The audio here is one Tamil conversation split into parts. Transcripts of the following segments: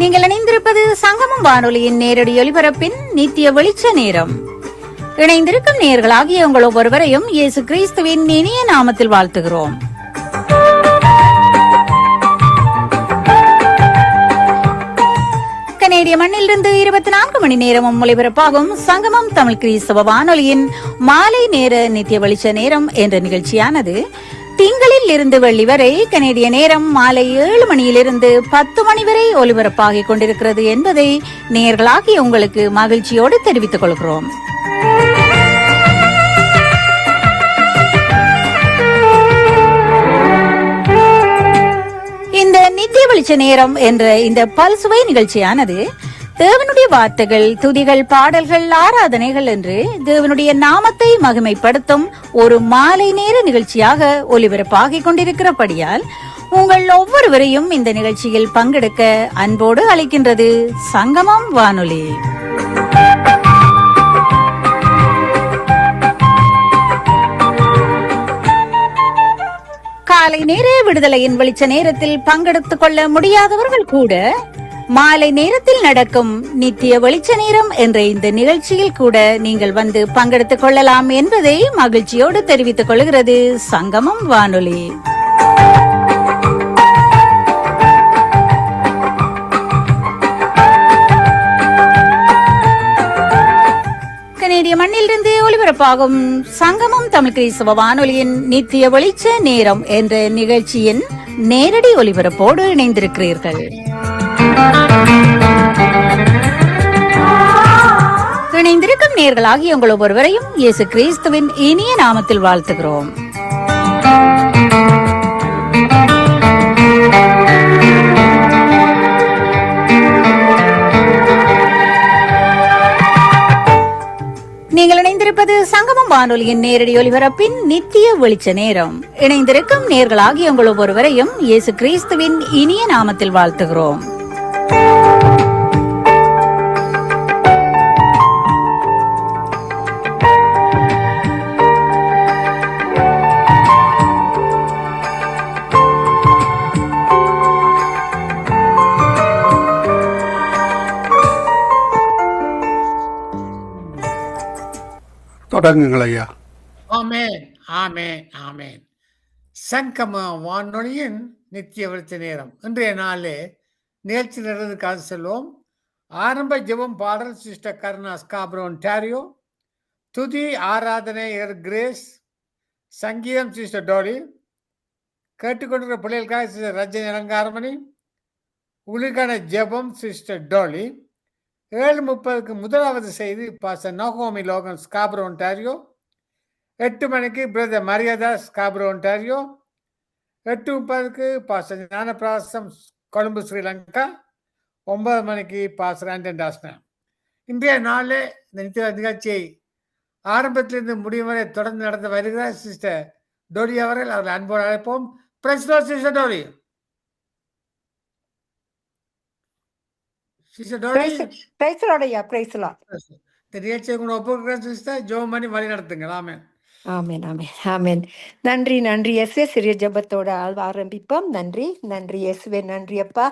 நீங்கள் இணைந்திருப்பது சங்கமம் வானொலியின் நேரடி ஒலிபரப்பின் நித்திய வெளிச்ச நேரம். இணைந்திருக்கும் நேயர்களாகிய உங்கள் ஒவ்வொருவரையும் இயேசு கிறிஸ்துவின் இனிய நாமத்தில் வாழ்த்துகிறோம். கனேடிய மண்ணிலிருந்து 24 மணி நேரமும் ஒலிபரப்பாகும் சங்கமம் தமிழ் கிறிஸ்தவ வானொலியின் மாலை நேர நித்திய வெளிச்ச நேரம் என்ற நிகழ்ச்சியானது திங்களில் இருந்து வெள்ளி வரை கனேடிய நேரம் மாலை 7 மணியிலிருந்து 10 மணி வரை ஒலிபரப்பாகிக் கொண்டிருக்கிறது என்பதை நேயர்களாகிய உங்களுக்கு மகிழ்ச்சியோடு தெரிவித்துக் கொள்கிறோம். இந்த நித்திய வெளிச்ச நேரம் என்ற இந்த பல்சுவை நிகழ்ச்சியானது தேவனுடைய வார்த்தைகள், துதிகள், பாடல்கள், ஆராதனைகள் என்று தேவனுடைய நாமத்தை மகிமைப்படுத்தும் ஒரு மாலை நேர நிகழ்ச்சியாக ஒலிபரப்பாகிக் கொண்டிருக்கிறபடியால் உங்கள் ஒவ்வொருவரையும் இந்த நிகழ்ச்சியில் பங்கெடுக்க அன்போடு அழைக்கின்றது சங்கமம் வானொலி. காலை நேர விடுதலையின் வெளிச்ச நேரத்தில் பங்கெடுத்துக் கொள்ள முடியாதவர்கள் கூட மாலை நேரத்தில் நடக்கும் நித்திய வெளிச்ச நேரம் என்ற இந்த நிகழ்ச்சியில் கூட நீங்கள் வந்து பங்கெடுத்துக் கொள்ளலாம் என்பதை மகிழ்ச்சியோடு தெரிவித்துக் கொள்கிறது சங்கமம் வானொலி. கனேடிய மண்ணிலிருந்து ஒலிபரப்பாகும் சங்கமம் தமிழ் கிறிஸ்தவ வானொலியின் நித்திய வெளிச்ச நேரம் என்ற நிகழ்ச்சியின் நேரடி ஒலிபரப்போடு இணைந்திருக்கிறீர்கள். இணைந்திருக்கும் நேயர்களாகிய உங்கள் ஒவ்வொருவரையும் இயேசு கிறிஸ்துவின் இனிய நாமத்தில் வாழ்த்துகிறோம். நீங்கள் இணைந்திருப்பது சங்கமம் வானொலியின் நேரடி ஒலிபரப்பின் நித்திய வெளிச்ச நேரம். இணைந்திருக்கும் நேயர்களாகிய உங்கள் ஒவ்வொருவரையும் இயேசு கிறிஸ்துவின் இனிய நாமத்தில் வாழ்த்துகிறோம். தொடங்குங்கள் ஐயா. ஆமென், ஆமென், ஆமென். சங்கம வானொலியின் நித்திய வெளிச்ச நேரம். இன்றைய நாளே நிகழ்ச்சி நடந்ததுக்காக செல்வோம். ஆரம்ப ஜெபம் பாடல் சிஸ்டர் கருணா ஸ்காப்ரோ ஒன்டாரியோ. துதி ஆராதனை கிரேஸ். சங்கீதம் சிஸ்டர் டோலி. கேட்டுக்கொண்டிருக்கிற பிள்ளைகளுக்காக சிஸ்டர் ரஜினி அலங்காரமணி. உலகான ஜெபம் சிஸ்டர் டோலி. 7:30 முதலாவது செய்தி பாஸ்டர் நோகோமி லோகன் ஸ்காப்ரோ ஒன்டாரியோ. 8 மணிக்கு brother Mariadas Scarborough Ontario. 8:30 pastor ஞானபிராசம் கொழும்பு ஸ்ரீலங்கா. 9 மணிக்கு பாஸ்டர் ஆண்டன் டாஸ்னா. இன்றைய நாளே இந்த நித்திய நிகழ்ச்சியை ஆரம்பத்திலிருந்து முடியும் வரை தொடர்ந்து நடந்து வருகிறார் சிஸ்டர் டோலி அவர்கள். அவர்கள் அன்போடு அழைப்போம். Price the Lord sister Dolly. நிகழ்ச்சியை கூட ஒப்புக்கிறேன் சிஸ்டர். ஜெபம் பண்ணி வழி நடத்துங்க. ஆமென். ஆமென், ஆமென், ஆமென். நன்றி, நன்றி இயேசுவே. சிறிய ஜெபத்தோட ஆரம்பிப்போம். நன்றி, நன்றி இயேசுவே. நன்றி அப்பா.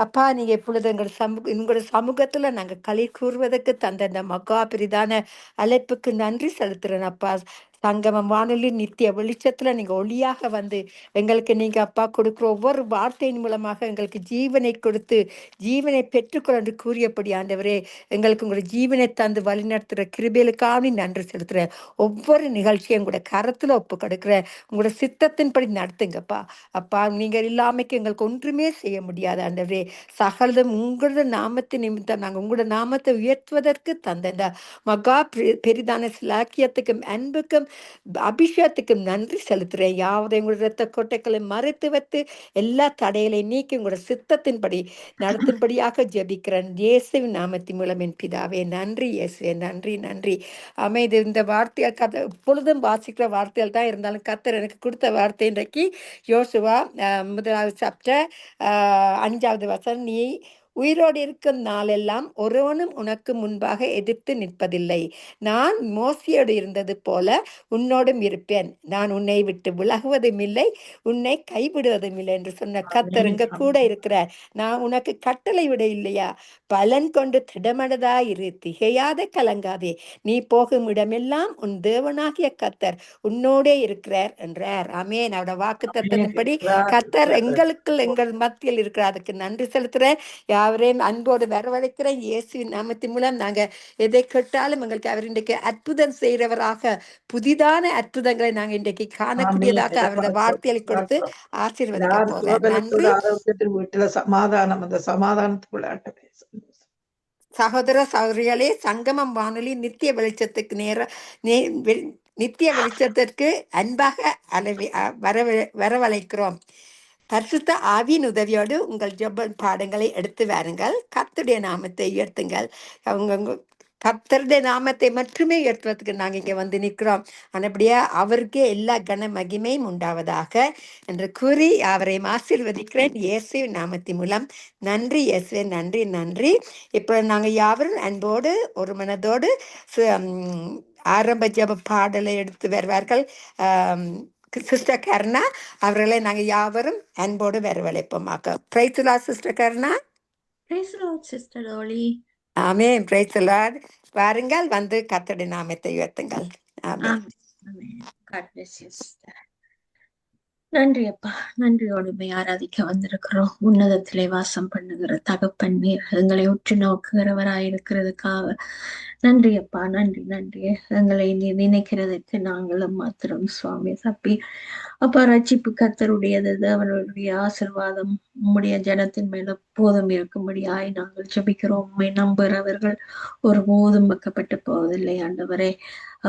அப்பா, நீங்க எப்பொழுது எங்களோட சமூகத்துல நாங்க களி கூறுவதற்கு தந்த இந்த மகா பெரிதான அழைப்புக்கு நன்றி செலுத்துறேன் அப்பா. சங்கமம் வானொலி நித்திய வெளிச்சத்துல நீங்க ஒளியாக வந்து எங்களுக்கு நீங்க அப்பா கொடுக்குற ஒவ்வொரு வார்த்தையின் மூலமாக எங்களுக்கு ஜீவனை கொடுத்து ஜீவனை பெற்றுக்கொள்ள என்று கூறியபடி ஆண்டவரே, எங்களுக்கு உங்களோட ஜீவனை தந்து வழிநடத்துற கிருபைகளுக்காக நன்றி செலுத்துறேன். ஒவ்வொரு நிகழ்ச்சியும் உங்களோட கரத்துல ஒப்பு கொடுக்குறேன். உங்களோட சித்தத்தின்படி நடத்துங்கப்பா. அப்பா, நீங்க இல்லாமைக்கு எங்களுக்கு ஒன்றுமே செய்ய முடியாது ஆண்டவரே. சகலதும் உங்களோட நாமத்தை நிமித்தம் நாங்கள் உங்களோட நாமத்தை உயர்த்துவதற்கு தந்த இந்த மகா பெரிதான சிலாக்கியத்துக்கும் அன்புக்கும் அபிஷேகத்துக்கும் நன்றி செலுத்துறேன். யாவதை உங்களோட இரத்த கோட்டைகளை மறைத்து வைத்து எல்லா தடைகளை நீக்கி உங்களோட சித்தத்தின்படி நடத்தும்படியாக ஜெபிக்கிறேன் இயேசுவின் நாமத்தின் மூலம் என் பிதாவே. நன்றி இயேசுவே. நன்றி, நன்றி. அமைதி. இந்த வார்த்தைகள் கதை எப்பொழுதும் வாசிக்கிற வார்த்தைகள் தான் இருந்தாலும் கர்த்தர் எனக்கு கொடுத்த வார்த்தை இன்றைக்கு யோசுவா 1 சாப்டர் 5வது வசனம், நீ உயிரோடு இருக்கும் நாளெல்லாம் ஒருவனும் உனக்கு முன்பாக எதிர்த்து நிற்பதில்லை. நான் மோசையோடு இருந்தது போல உன்னோடும் இருப்பேன். நான் உன்னை விட்டு விலகுவதும் இல்லை, உன்னை கைவிடுவதும் இல்லை என்று சொன்ன கர்த்தர் இங்க கூட இருக்கிறார். நான் உனக்கு கட்டளை விட இல்லையா? பலன் கொண்டு திடமனதாயிரு, திகையாத கலங்காதே. நீ போகும் இடமெல்லாம் உன் தேவனாகிய கர்த்தர் உன்னோடே இருக்கிறார் என்றார். ஆமென். அவரோட வாக்கு தத்தத்தின்படி கர்த்தர் எங்களுக்குள் எங்கள் மத்தியில் இருக்கிறார். அதுக்கு நன்றி செலுத்துறேன். யாவரையும் அன்போடு வரவழைக்கிறேன். இயேசுவின் நாமத்தின் மூலம் நாங்க எதை கேட்டாலும் எங்களுக்கு அவர் இன்றைக்கு அற்புதம் செய்கிறவராக, புதிதான அற்புதங்களை நாங்க இன்றைக்கு காணக்கூடியதாக அவருடைய வார்த்தைகளை கொடுத்து ஆசீர்வதிக்க போறேன். நன்றி. ஆரோக்கியத்தின் வீட்டுல சமாதானம், அந்த சமாதானத்துக்குள்ள ஆண்டவரே. சகோதர சகோதரிகளே, சங்கமம் வானொலி நித்திய வெளிச்சத்துக்கு நித்திய வெளிச்சத்திற்கு அன்பாக வரவழைக்கிறோம். பரிசுத்த ஆவியின் உதவியோடு உங்கள் ஜெப பாடங்களை எடுத்து வாருங்கள். கர்த்தருடைய நாமத்தை உயர்த்துங்கள். அவங்க கர்த்தருடைய நாமத்தை மட்டுமே உயர்த்துவதற்கு நாங்கள் இங்கே வந்து நிற்கிறோம். ஆனபடியா அவருக்கே எல்லா கன மகிமையும் உண்டாவதாக என்று கூறி அவரையும் ஆசீர்வதிக்கிறேன் இயேசுவின் நாமத்தின் மூலம். நன்றி இயேசுவே, நன்றி நன்றி. இப்போ நாங்கள் யாவரும் அன்போடு ஒரு மனதோடு ஆரம்ப ஜெப பாடலை எடுத்து வருவார்கள். சிஸ்டர் கருணா அவர்களை நாங்கள் யாவரும் அன்போடு வரவழைப்போமாக. Praise the Lord sister Karuna. Praise the Lord, Sister Dolly. Amen. Praise the Lord. வாருங்கள், வந்து கர்த்தருடைய நாமத்தை உயர்த்துங்கள். ஆமென். Amen. God bless you, sister. நன்றி அப்பா, நன்றியோடு ஆராதிக்க வந்திருக்கிறோம். உன்னதத்திலே வாசம் பண்ணுகிற தகப்பன் நீர் எங்களை உற்று நோக்குகிறவராயிருக்கிறதுக்காக நன்றி அப்பா, நன்றி நன்றி. எங்களை நீ நினைக்கிறதற்கு நாங்களும் மாத்திரம் சுவாமி தப்பி அப்பா. ரட்சிப்பு கர்த்தருடையது, தேவனுடைய ஆசீர்வாதம் உம்முடைய ஜனத்தின் மேல எப்போதும் இருக்கும்படியாய் நாங்கள் ஜெபிக்கிறோம். உம்மை நம்புகிறவர்கள் ஒருபோதும் வெட்கப்பட்டு போவதில்லை ஆண்டவரே.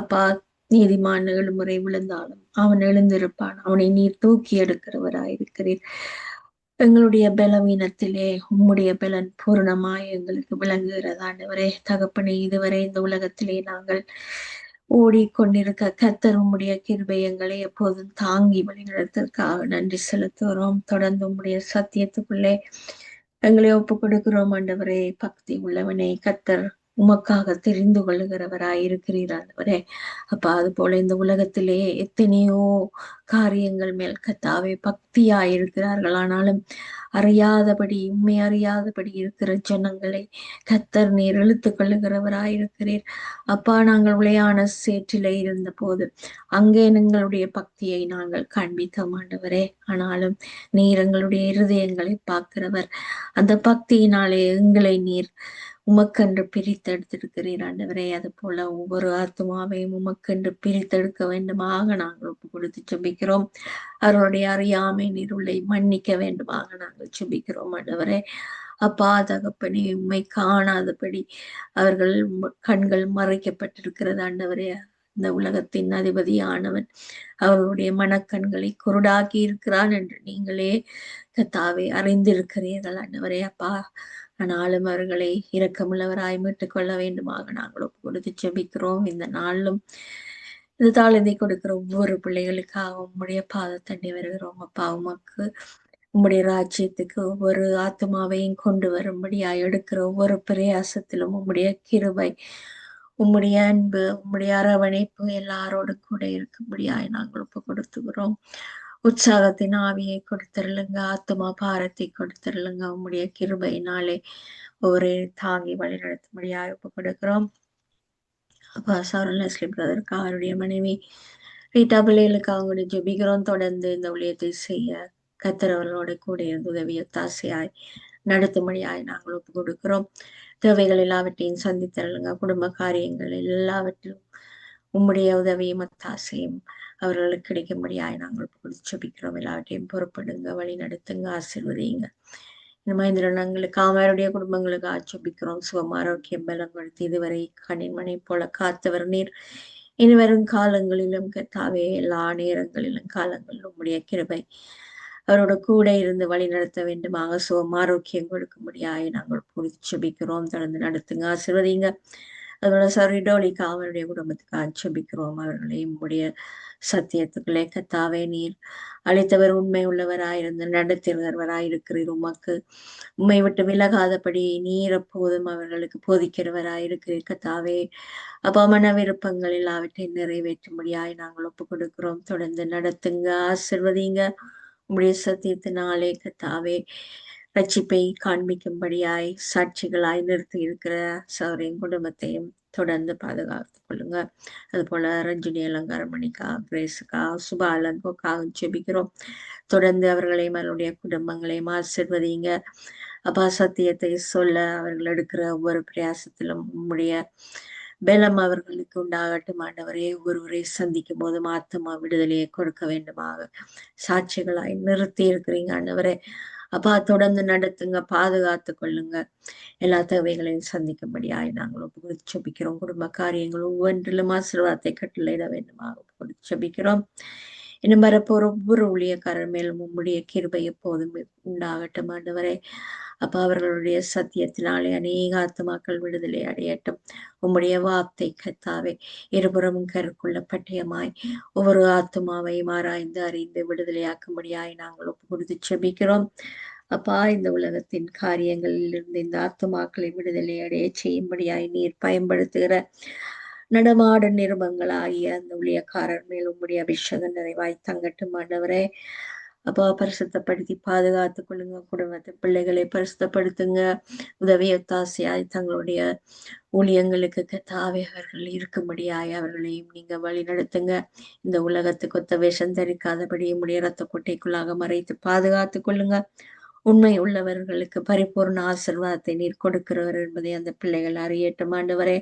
அப்பா, நீதிமான் 7 முறை விழுந்தாலும் அவன் எழுந்திருப்பான், அவனை நீர் தூக்கி எடுக்கிறவராயிருக்கிறீர். எங்களுடைய பலவீனத்திலே உம்முடைய பலன் பூரணமாய் எங்களுக்கு விளங்குகிறது ஆண்டவரே. தகப்பனே, இதுவரை இந்த உலகத்திலே நாங்கள் ஓடிக்கொண்டிருக்க கர்த்தர் உம்முடைய கிருபை எங்களை எப்போதும் தாங்கி வழிநடத்துவதற்காக நன்றி செலுத்துகிறோம். தொடர்ந்து உம்முடைய சத்தியத்துக்குள்ளே எங்களை ஒப்பு கொடுக்கிறோம் ஆண்டவரே. பக்தி உள்ளவனே, கர்த்தர் உமக்காக தெரிந்து கொள்ளுகிறவராயிருக்கிறீர் ஆண்டவரே. அப்பா, அது போல இந்த உலகத்திலே எத்தனையோ காரியங்கள் மேல் கர்த்தாவே பக்தியாயிருக்கிறார்கள். ஆனாலும் அறியாதபடி, உண்மை அறியாதபடி இருக்கிற ஜனங்களை கர்த்தர் நீர் இழுத்து கொள்ளுகிறவராயிருக்கிறீர். அப்பா, நாங்கள் உளையான சேற்றிலே இருந்த போது அங்கே எங்களுடைய பக்தியை நாங்கள் காண்பித்தோம் ஆண்டவரே. ஆனாலும் நீர் எங்களுடைய இருதயங்களை பார்க்கிறவர். அந்த பக்தியினாலே எங்களை நீர் உமக்கென்று பிரித்தெடுத்திருக்கிறீர் ஆண்டவரே. அது போல ஒவ்வொரு ஆத்மாவையும் உமக்கென்று பிரித்தெடுக்க வேண்டுமாக நாங்கள் ஒப்பு கொடுத்து ஜெபிக்கிறோம். அவருடைய அறியாமை நீருளை மன்னிக்க வேண்டுமாக நாங்கள் ஜெபிக்கிறோம் ஆண்டவரே. அப்பா தகப்பனே, உம்மை காணாதபடி அவர்கள் கண்கள் மறைக்கப்பட்டிருக்கிறது ஆண்டவரே. இந்த உலகத்தின் அதிபதியானவன் அவர்களுடைய மனக்கண்களை குருடாக்கி இருக்கிறான் என்று நீங்களே கர்த்தாவே அறிந்திருக்கிறீர்கள் ஆண்டவரே. அப்பா, ஆனாலும் அவர்களை இரக்கமுள்ளவராய் மீட்டுக் கொள்ள வேண்டுமாக நாங்கள் ஒப்பு கொடுத்து ஜெபிக்கிறோம். இந்த நாளிலும் இது தாழ்ந்தை கொடுக்கிற ஒவ்வொரு பிள்ளைகளுக்காக உம்முடைய பாதத்தண்டை வருகிறோம் அப்பா. உமக்கு உம்முடைய ராஜ்யத்துக்கு ஒவ்வொரு ஆத்மாவையும் கொண்டு வரும்படியாய் எடுக்கிற ஒவ்வொரு பிரயாசத்திலும் உம்முடைய கிருபை, உம்முடைய அன்பு, உம்முடைய அரவணைப்பு எல்லாரோடு கூட இருக்கும்படியாய் நாங்கள் ஒப்பு கொடுத்துக்கிறோம். உற்சாகத்தின் ஆவியை கொடுத்துருளுங்க, ஆத்மா பாரத்தை கொடுத்துருளுங்க. உம்முடைய கிருபையினாலே ஒரே தாங்கி வழி நடத்தும்படியாக ஒப்பு கொடுக்கிறோம். அப்பா, சௌரன் லெஸ்லி பிரதருக்கு அவருடைய மனைவி ரீட்டா பிள்ளைகளுக்கு அவங்களுடைய ஜெபிக்கிறோம். தொடர்ந்து இந்த ஊழியத்தை செய்ய கர்த்தர் அவர்களோட கூட இருந்து உதவிய தாசையாய் நடத்தும்படியாய் நாங்கள் ஒப்பு கொடுக்கிறோம். தேவைகள் எல்லாவற்றையும் சந்தித்தருளுங்க. குடும்ப காரியங்கள் எல்லாவற்றிலும் உம்முடைய உதவியும் ஒத்தாசையும் அவர்களுக்கு கிடைக்கும்படியாய் நாங்கள் ஜெபிக்கிறோம். எல்லாவற்றையும் பொறுப்படுங்க, வழி நடத்துங்க, ஆசீர்வதிங்க. இந்த மனிதர்களுக்கு அவருடைய குடும்பங்களுக்கு ஆட்சேபிக்கிறோம். சுகம், ஆரோக்கியம், பலம் கொடுத்து இதுவரை கண்ணின் மணி போல காத்தவர் நீர். இனி வரும் காலங்களிலும் கர்த்தாவே, எல்லா நேரங்களிலும் காலங்களிலும் உம்முடைய கிருபை அவரோட கூட இருந்து வழி நடத்த வேண்டுமாக சுகம், ஆரோக்கியம் கொடுக்கும்படியாய் நாங்கள் ஜெபிக்கிறோம். தொடர்ந்து நடத்துங்க, ஆசீர்வதிங்க. அதுபோல சரிடோலிக்கா அவருடைய குடும்பத்துக்காக ஜெபிக்கிறோம். அவர்களையும் உடைய சத்தியத்துக்குள்ளே கத்தாவே நீர் அழைத்தவர் உண்மை உள்ளவராயிருந்து நடத்துகிறவராயிருக்கிறீர். உமக்கு உம்மை விட்டு விலகாதபடி நீர் எப்போதும் அவர்களுக்கு போதிக்கிறவராயிருக்கிறீர் கத்தாவே. அப்பா மன விருப்பங்களில் அவற்றை நிறைவேற்றும்படியாய் நாங்கள் ஒப்புக் கொடுக்கிறோம். தொடர்ந்து நடத்துங்க, ஆசிர்வதிங்க. உம்முடைய சத்தியத்தினாலே கத்தாவே ரட்சிப்பை காண்பிக்கும்படியாய் சாட்சிகளாய் நிறுத்தி இருக்கிற சௌரின் குடும்பத்தையும் தொடர்ந்து பாதுகாத்துக் கொள்ளுங்க. அது போல ரஞ்சினி அலங்காரமணிக்கா, கிரேஸுக்கா, சுபா அலங்கோக்காக ஜெபிக்கிறோம். தொடர்ந்து அவர்களையும் அவருடைய குடும்பங்களையும் ஆசிர்வதிங்க. அப்பா சத்தியத்தை சொல்ல அவர்கள் எடுக்கிற ஒவ்வொரு பிரயாசத்திலும் உம்முடைய பலம் அவர்களுக்கு உண்டாகட்டும். ஆண்டவரே, ஒருவரை சந்திக்கும் போது ஆத்துமா விடுதலையை கொடுக்க வேண்டுமாக சாட்சிகளாய் நிறுத்தி இருக்கிறீங்க ஆண்டவரே. அப்பா தொடர்ந்து நடத்துங்க, பாதுகாத்து கொள்ளுங்க. எல்லா தேவைகளையும் சந்திக்கும்படியாய் நாங்கள் ஒப்பு ஜெபிக்கிறோம். குடும்ப காரியங்கள் ஒவ்வொன்றிலும் ஆசீர்வாதத்தை கட்டளையிட வேண்டுமாக ஜெபிக்கிறோம். இன்னும் வரப்போற ஒவ்வொரு ஊழியக்காரர் மேலும் உம்முடைய கிருபை எப்போதும் உண்டாகட்டும் ஆண்டவரே. அப்ப அவர்களுடைய சத்தியத்தினாலே அநேக ஆத்துமாக்கள் விடுதலை அடையட்டும். உம்முடைய வார்த்தை கத்தாவே இருபுறமும் கருக்குள்ள பட்டயமாய் ஒவ்வொரு ஆத்துமாவையும் ஆராய்ந்து அறிந்து விடுதலையாக்கும்படியாய் நாங்கள் ஒப்பு கொடுத்து ஜெபிக்கிறோம். அப்பா இந்த உலகத்தின் காரியங்களில் இருந்து இந்த ஆத்துமாக்களை விடுதலை அடைய செய்யும்படியாய் நீர் பயன்படுத்துகிற நடமாட நிருபங்களாகிய அந்த ஊழியக்காரர் மேல் உம்முடைய அபிஷேகம் நிறைவாய் தங்கட்டும் ஆண்டவரே. அப்பா பரிசுத்தப்படுத்தி பாதுகாத்துக் கொள்ளுங்க. குடும்பத்து பிள்ளைகளை பரிசுத்தப்படுத்துங்க. உதவி ஒத்தாசையாய் தங்களுடைய ஊழியங்களுக்கு கத்தாவே அவர்கள் இருக்கும்படியாய் அவர்களையும் நீங்க வழி நடத்துங்க. இந்த உலகத்துக்கு ஒத்த வேஷம் தரிக்காதபடி உம்முடைய இரத்த கொட்டைக்குள்ளாக மறைத்து பாதுகாத்துக் கொள்ளுங்க. உண்மை உள்ளவர்களுக்கு பரிபூர்ண ஆசீர்வாதத்தை நீர் கொடுக்கிறவர் என்பதை அந்த பிள்ளைகள் அறியட்டும் ஆண்டவரே.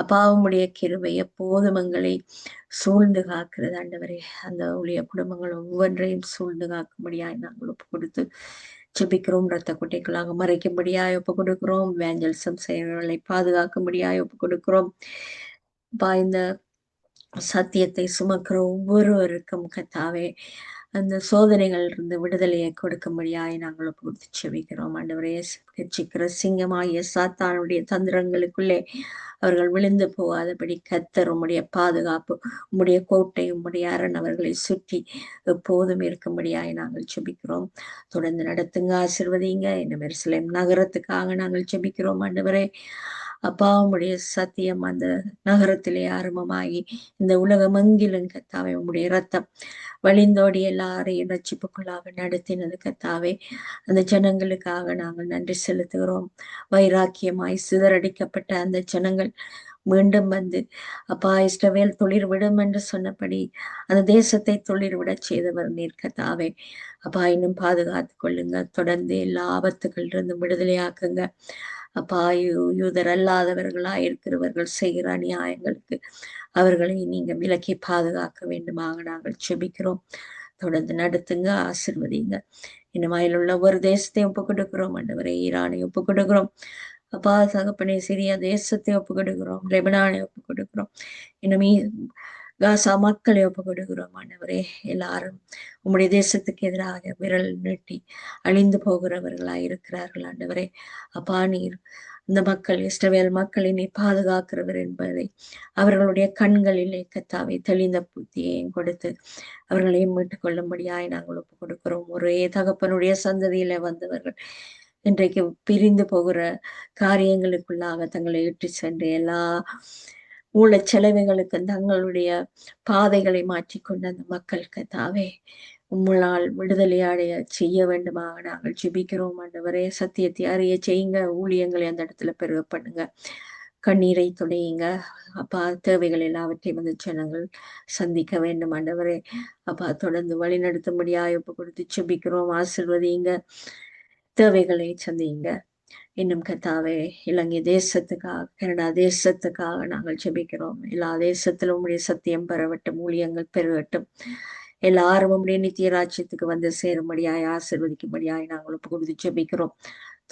அப்பாவுடைய கிருபை எப்போதும் எங்களை சூழ்ந்து காக்கிறது ஆண்டவரே. அந்த ஊழிய குடும்பங்கள் ஒவ்வொன்றையும் சூழ்ந்து காக்கும்படியாய் நாங்கள் ஒப்பு கொடுத்து ஜெபிக்கிறோம். இரத்த கொட்டைகளாக மறைக்கும்படியாய் ஒப்பு கொடுக்கிறோம். வேஞ்சல்சம் செயல்களை பாதுகாக்கும்படியாய் ஒப்பு கொடுக்கிறோம். இந்த சத்தியத்தை சுமக்கிற ஒவ்வொருவருக்கும் கத்தாவே அந்த சோதனைகள் இருந்து விடுதலையை கொடுக்கும்படியாய் நாங்கள் ஒப்பு கொடுத்து செபிக்கிறோம் ஆண்டவரே. கட்சிக்கிற சிங்கமாகிய சாத்தானுடைய தந்திரங்களுக்குள்ளே அவர்கள் விழுந்து போகாதபடி கர்த்தர் உம்முடைய பாதுகாப்பு, உம்முடைய கோட்டை, உம்முடைய அரண் அவர்களை சுற்றி எப்போதும் இருக்கும்படியாய் நாங்கள் செபிக்கிறோம். தொடர்ந்து நடத்துங்க, ஆசிர்வதிங்க. இன்னும் எருசலேம் நகரத்துக்காக நாங்கள் செபிக்கிறோம் ஆண்டவரே. அப்பா உம்முடைய சத்தியம் அந்த நகரத்திலே ஆரம்பமாகி இந்த உலகம் எங்கிலும் கத்தாவே உம்முடைய ரத்தம் வழிந்தோடி எல்லாரையும் ரட்சிப்புக்குள்ளாக நடத்தினது கத்தாவே. அந்த ஜனங்களுக்காக நாங்கள் நன்றி செலுத்துகிறோம். வைராக்கியமாய் சிதறடிக்கப்பட்ட அந்த ஜனங்கள் மீண்டும் வந்து அப்பா இஸ்ரவேல் துளிர் விடும் என்று சொன்னபடி அந்த தேசத்தை துளிர் விட செய்தவர் நீர் கத்தாவே. அப்பா இன்னும் பாதுகாத்து கொள்ளுங்க. தொடர்ந்து எல்லா ஆபத்துகள் இருந்து விடுதலையாக்குங்க. அப்பா யூதர் அல்லாதவர்களா இருக்கிறவர்கள் செய்கிற அநியாயங்களுக்கு அவர்களை நீங்க விலக்கி பாதுகாக்க வேண்டுமாக நாங்கள் செபிக்கிறோம். தொடர்ந்து நடத்துங்க, ஆசிர்வதிங்க. இன்னும் உள்ள ஒரு தேசத்தை ஒப்பு கொடுக்கிறோம் ஆண்டவரே. ஈரானை ஒப்பு கொடுக்கிறோம் அப்பா. தகப்பனே சிரியா தேசத்தை ஒப்பு கொடுக்கிறோம். லெபனானை ஒப்பு கொடுக்கிறோம். இன்னும் காசா மக்களை ஒப்பு கொடுக்கிறோம் ஆண்டவரே. எல்லாரும் உம்முடைய தேசத்துக்கு எதிராக விரல் நீட்டி அழிந்து போகிறவர்களாய் இருக்கிறார்கள் ஆண்டவரே. அப்பா நீர் இந்த மக்கள் இஸ்ரவேல் மக்களை நீ பாதுகாக்கிறவர் என்பதை அவர்களுடைய கண்களிலே கத்தாவை தெளிந்த புத்தியையும் கொடுத்து அவர்களையும் மீட்டுக் கொள்ளும்படியாய் நாங்கள் ஒப்பு கொடுக்கிறோம். ஒரே தகப்பனுடைய சந்ததியில வந்தவர்கள் இன்றைக்கு பிரிந்து போகிற காரியங்களுக்குள்ளாக தங்களை இட்டு சென்று எல்லா செலவுகளுக்கு தங்களுடைய பாதைகளை மாற்றிக்கொண்ட அந்த மக்கள் கத்தாவே உம்முளால் விடுதலை அடைய செய்ய வேண்டுமாக நாங்கள் ஜெபிக்கிறோம் ஆண்டவரே. சத்தியத்தை அறிய செய்யுங்க. ஊழியங்களை அந்த இடத்துல பெருக பண்ணுங்க. கண்ணீரை துடையுங்க அப்பா. தேவைகள் எல்லாவற்றையும் வந்து ஜனங்கள் சந்திக்க வேண்டும் ஆண்டவரே. அப்பா தொடர்ந்து வழி நடத்தும்படியாக ஒப்பு கொடுத்து ஜெபிக்கிறோம். ஆசிர்வதிங்க, தேவைகளை சந்திங்க. இன்னும் கத்தாவே இலங்கை தேசத்துக்காக, கனடா தேசத்துக்காக நாங்கள் ஜெபிக்கிறோம். எல்லா தேசத்திலும் உம்முடைய சத்தியம் பெறவட்டும், ஊழியங்கள் பெருகட்டும். எல்லாரும் உம்முடைய நித்திய ராஜ்யத்துக்கு வந்து சேரும்படியாய் ஆசீர்வதிக்கும்படியாய் நாங்கள் ஒப்பு கொடுத்து ஜெபிக்கிறோம்.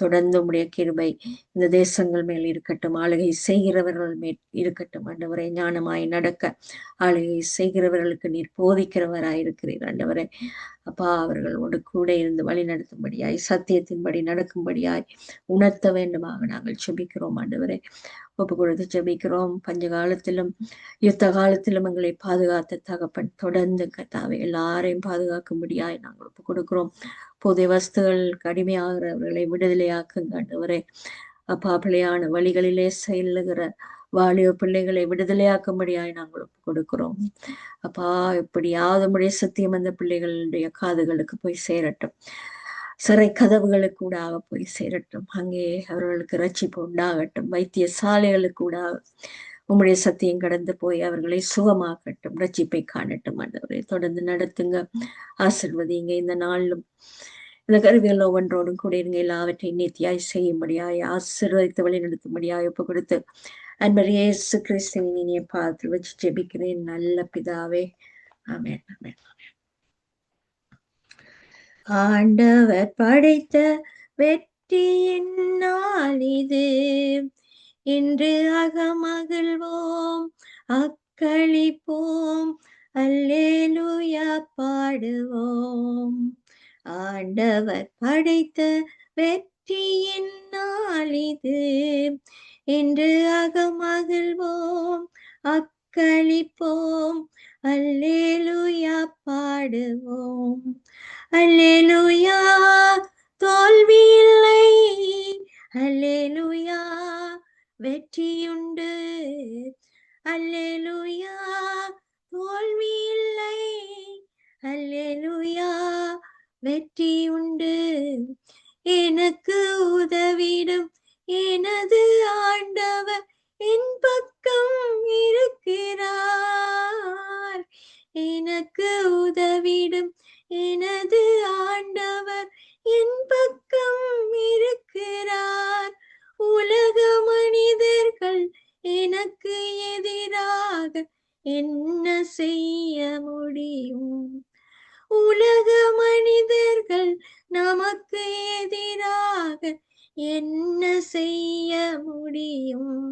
தொடர்ந்து உம்முடைய கிருபை இந்த தேசங்கள் மேல் இருக்கட்டும். ஆளுகை செய்கிறவர்கள் மேல் இருக்கட்டும் ஆண்டவரே. ஞானமாய் நடக்க ஆளுகை செய்கிறவர்களுக்கு நீர் போதிக்கிறவராய் இருக்கிறீர் ஆண்டவரே. அப்பா அவர்களோடு கூட இருந்து வழி நடத்தும்படியாய், சத்தியத்தின்படி நடக்கும்படியாய் உணர்த்த வேண்டுமாக நாங்கள் ஜெபிக்கிறோம் ஆண்டவரே. ஒப்பு கொடுத்து ஜெபிக்கிறோம். பஞ்ச காலத்திலும் யுத்த காலத்திலும் எங்களை பாதுகாத்த தகப்பன் தொடர்ந்து கர்த்தாவே எல்லாரையும் பாதுகாக்கும்படியாய் நாங்கள் ஒப்பு கொடுக்கிறோம். புதிய வஸ்துகளுக்கு அடிமையாகிறவர்களை விடுதலையாக்குங்க ஆண்டவரே. அப்பா, பிள்ளையான வழிகளிலே செல்லுகிற வாலிப பிள்ளைகளை விடுதலையாக்கும்படியாய் நாங்கள் ஒப்பு கொடுக்கிறோம். அப்பா, எப்படியாவது உம்முடைய சத்தியம் அந்த பிள்ளைகளுடைய காதுகளுக்கு போய் சேரட்டும். சிறை கதவுகளுக்கு கூடாக போய் சேரட்டும். அங்கே அவர்களுக்கு ரட்சிப்பு உண்டாகட்டும். வைத்தியசாலைகளுக்கு கூடாக உம்முடைய சத்தியம் கடந்து போய் அவர்களை சுகமாக்கட்டும். ரட்சிப்பை காணட்டும். ஆண்டவரை தொடர்ந்து நடத்துங்க, ஆசிர்வதிங்க. இந்த நாளிலும் இந்த கருவிகள் ஒவ்வொன்றோடும் கூட இருங்க. எல்லாவற்றையும் நீத்தியாய் செய்யும்படியாய் ஆசீர்வதித்து வழி நடத்தும்படியாய் ஒப்பு கொடுத்து அன்பர் இயேசு கிறிஸ்துவின் இனிய பாதத்தில் வச்சு ஜெபிக்கிறேன் நல்ல பிதாவே. ஆமென், ஆமென். ஆண்டவர் படைத்த வெற்றியின் நாள் இது. இன்று அகமகிழ்வோம், அக்களிப்போம், அல்லேலூயா பாடுவோம். ஆண்டவர் படைத்த வெற்றியின் நாள் இது. இன்று அகமகிழ்வோம், அக்களிப்போம், அல்லேலூயா பாடுவோம். அல்லேலூயா, தோல்வி இல்லை. அல்லேலூயா, வெற்றியுண்டு. அல்லேலூயா, தோல்வி இல்லை. அல்லேலூயா, வெற்றி உண்டு. எனக்கு உதவிடும் எனது ஆண்டவர் என் பக்கம் இருக்கிறார். எனக்கு உதவிடும் எனது ஆண்டவர் என் பக்கம் இருக்கிறார். உலக மனிதர்கள் எனக்கு எதிராக என்ன செய்ய முடியும்? உலக மனிதர்கள் நமக்கு எதிராக என்ன செய்ய முடியும்?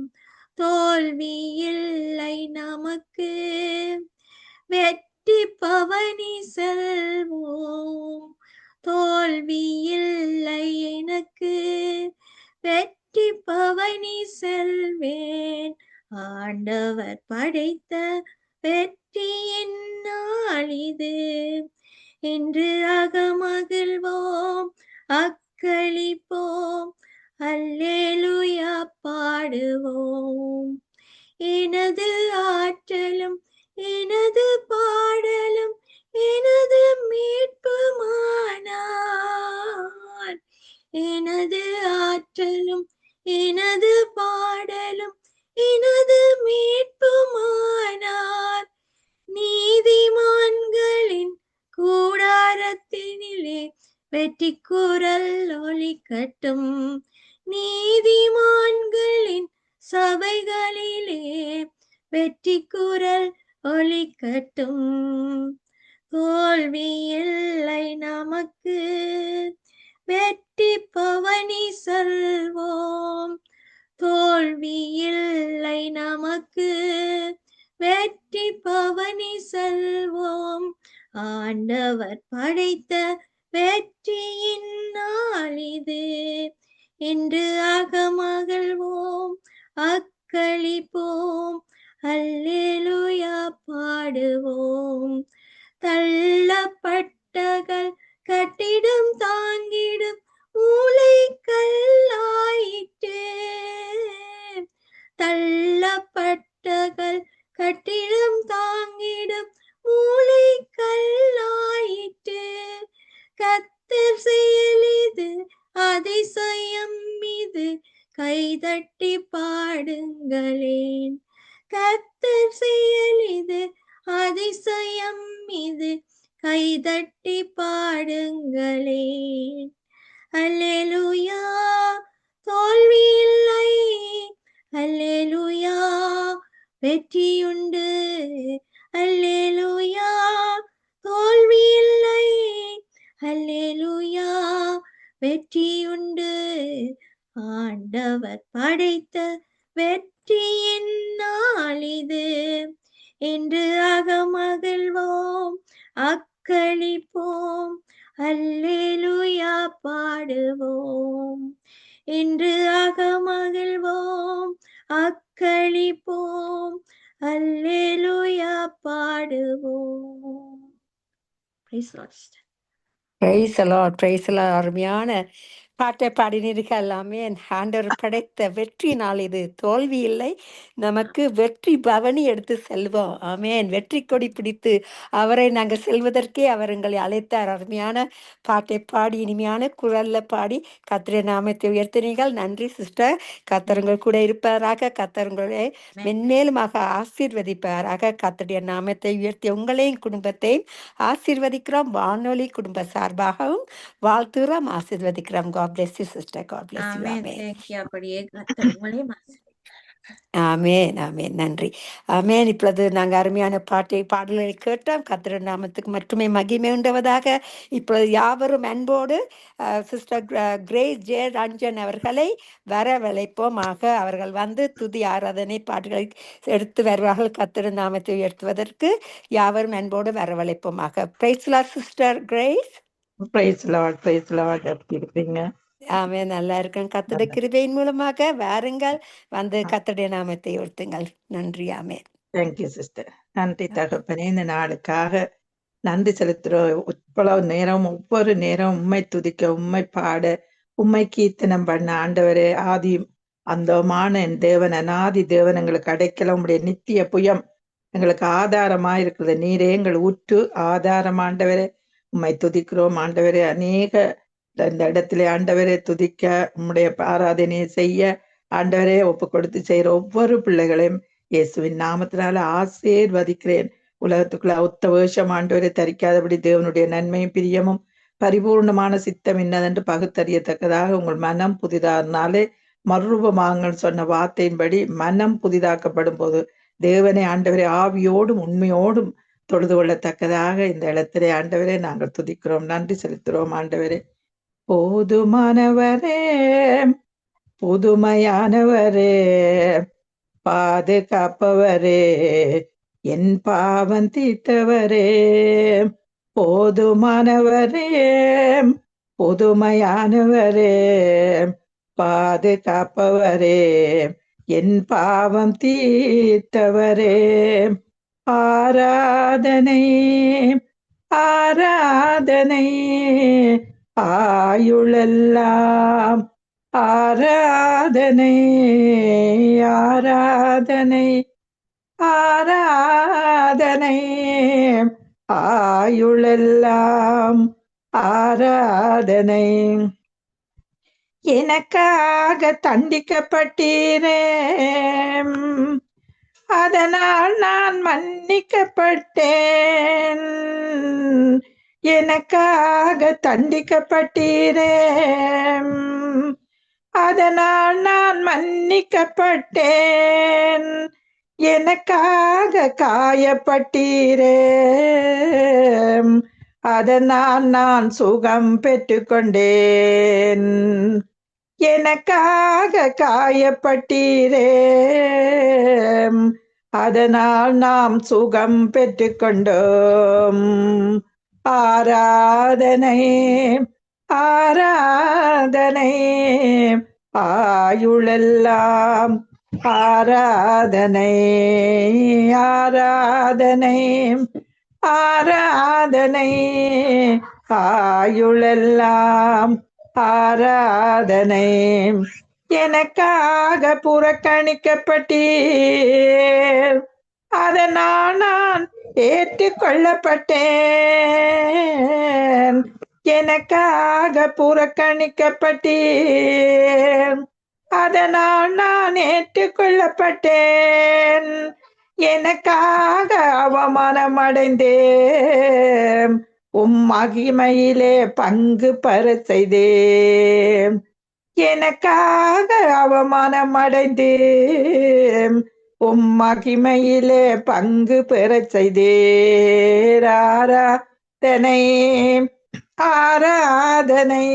தோல்வி இல்லை நமக்கு, வெற்றி பவனி செல்வோம். தோல்வி இல்லை எனக்கு, வெற்றி பவனி செல்வேன். ஆண்டவர் படைத்த வெற்றியின் நாள் இது. இன்று அகமகிழ்வோம், அக்களிப்போம், அல்லேலூயா பாடுவோம். எனது ஆற்றலும் எனது பாடலும் எனது மீட்புமானார். எனது ஆற்றலும் எனது பாடலும் எனது மீட்புமானார். நீதிமான்களின் கூடாரத்தினிலே வெற்றி குரல் ஒலிக்கட்டும். நீதிமான்களின் சபைகளிலே வெற்றி குரல் ஒலிக்கட்டும். தோல்வி இல்லை நமக்கு, வெற்றி பவனி செல்வோம். தோல்வி இல்லை நமக்கு, வெற்றி பவனி செல்வோம். ஆண்டவர் படைத்த வெற்றியின் நாள் இது. இன்று அகமகிழ்வோம், அக்களிப்போம், அல்லேலூயா பாடுவோம். தள்ளப்பட்டகள் கட்டிடம் தாங்கிடும் மூளைக்கல்லாயிற்று. தள்ளப்பட்டகள் கட்டிடம் தாங்கிடும் மூளைக்கல்லாயிற்று. கர்த்தர் செயலிது அதிசயம் இது, கைதட்டி பாடுங்களேன். கர்த்தர் செயலிது அதிசயம் இது, கைதட்டி பாடுங்களேன். அல்லேலூயா, தோல்வி இல்லை. அல்லேலூயா, வெற்றியுண்டு. அல்லேலூயா, தோல்வி இல்லை. அல்லேலூயா, வெற்றியுண்டு. ஆண்டவர் படைத்த வெற்றியின் நாள் இது. இன்று அகமகிழ்வோம், அக்களிப்போம், அல்லேலூயா பாடுவோம். இன்று அகமகிழ்வோம், அக்களிப்போம், அல்லேலூயா பாடுவோம். Praise the Lord, sister. Praise the Lord, praise the Lord. அருமையான பாட்டை பாடினீர்கள். எல்லாமே என் ஆண்டவர் படைத்த வெற்றி நாள் இது. தோல்வி இல்லை, நமக்கு வெற்றி பவனி எடுத்து செல்வோம். ஆமென். வெற்றி கொடி பிடித்து அவரை நாங்கள் செல்வதற்கே அவர் எங்களை அழைத்தார். அருமையான பாட்டை பாடி இனிமையான குரல்ல பாடி கர்த்தருடைய நாமத்தை உயர்த்தினீர்கள். நன்றி சிஸ்டர். கர்த்தருங்கள் கூட இருப்பதற்காக, கர்த்தருங்களை மென்மேலுமாக ஆசீர்வதிப்பதற்காக கர்த்தருடைய நாமத்தை உயர்த்தி உங்களையும் குடும்பத்தையும் ஆசீர்வதிக்கிறோம். வானொலி குடும்ப சார்பாகவும் வாழ்த்துகிறோம், ஆசீர்வதிக்கிறோம். God bless you, sister. God bless you. Amen. Amen. Thank you. அப்படியே கர்த்தர் உங்களையும் ஆமென், ஆமென். நன்றி. ஆமென். இப்பொழுது நாங்கள் அருமையான பாடல்களை கேட்டோம். கர்த்தர் நாமத்துக்கு மட்டுமே மகிமை உண்டவதாக. இப்பொழுது யாவரும் அன்போடு சிஸ்டர் கிரேஸ் ஜே ரஞ்சன் அவர்களை வரவழைப்போமாக. அவர்கள் வந்து துதி ஆராதனை பாட்டுகளை எடுத்து வருவார்கள். கர்த்தர் நாமத்தை உயர்த்துவதற்கு யாவரும் அன்போடு வரவழைப்போமாக. Praise the Lord sister Grace. Praise Lord, praise Lord. எப்படி இருக்கீங்க? ஆமென், நல்லா இருக்கேன். கர்த்தருடைய கிருபையின் மூலமாக வாருங்கள், வந்து கர்த்தருடைய நாமத்தை உயர்த்துங்கள். நன்றி. ஆமென். Thank you sister. நன்றி தகப்பனே, இந்த நாளுக்காக நன்றி செலுத்துறோம். இவ்வளவு நேரம், ஒவ்வொரு நேரம் உண்மை துதிக்க, உண்மை பாட, உண்மை கீர்த்தனம் பண்ண ஆண்டவரே, ஆதி அந்தமான என் தேவன், அநாதி தேவன், எங்களுக்கு அடைக்கல உடைய நித்திய புயம் எங்களுக்கு ஆதாரமா இருக்கிறது. நீரே எங்கள் ஊற்று ஆதாரம் ஆண்டவரே. உண்மை துதிக்கிறோம் ஆண்டவரே. அநேக இந்த இடத்திலே ஆண்டவரே துதிக்க, உம்முடைய ஆராதனையை செய்ய ஆண்டவரே ஒப்பு கொடுத்து செய்யற ஒவ்வொரு பிள்ளைகளையும் இயேசுவின் நாமத்தினால ஆசீர்வதிக்கிறேன். உலகத்துக்குள்ள ஒத்த வேஷம் ஆண்டவரை தரிக்காதபடி தேவனுடைய நன்மையும் பிரியமும் பரிபூர்ணமான சித்தம் என்னதென்று பகுத்தறியத்தக்கதாக உங்கள் மனம் புதிதானாலே மறுரூபமாங்கள் சொன்ன வார்த்தையின்படி மனம் புதிதாக்கப்படும் போது தேவனை ஆண்டவரை ஆவியோடும் உண்மையோடும் தொழுது கொள்ளத்தக்கதாக இந்த இடத்திலே ஆண்டவரே நாங்கள் துதிக்கிறோம், நன்றி செலுத்துகிறோம் ஆண்டவரே. போதுமானவரே, புதுமையானவரே, பாதுகாப்பவரே, என் பாவம் தீர்த்தவரே. போதுமானவரே, புதுமையானவரே, பாதுகாப்பவரே, என் பாவம் தீர்த்தவரே. ஆராதனை, ஆராதனை, ஆயுளெல்லாம் ஆராதனை, ஆராதனை, ஆராதனை, ஆயுளெல்லாம் ஆராதனை. எனக்காக தண்டிக்கப்பட்டீரே, அதனால் நான் மன்னிக்கப்பட்டேன். எனக்காக தண்டிக்கப்பட்டீரே, அதனால் நான் மன்னிக்கப்பட்டேன். எனக்காக காயப்பட்டீரே, அதனால் நான் சுகம் பெற்றுக்கொண்டேன். எனக்காக காயப்பட்டீரே, அதனால் நாம் சுகம் பெற்றுக்கொண்டோம். ஆராதனை, ஆராதனை, ஆயுளெல்லாம் ஆராதனை, ஆராதனை, ஆராதனை, ஆயுளெல்லாம் ஆராதனை. எனக்காக புறக்கணிக்கப்பட்டீர், அதனால் நான் ஏற்றுக்கொள்ளப்பட்டேன். எனக்காக புறக்கணிக்கப்பட்டீர், அதனால் நான் ஏற்றுக்கொள்ளப்பட்டேன். எனக்காக அவமானம் அடைந்தேன், உம் மகிமையிலே பங்கு பெற செய்தேன். எனக்காக அவமானம் அடைந்தேன், உம் மகிமையிலே பங்கு பெற செய்தேன். ஆராதனை, ஆராதனை,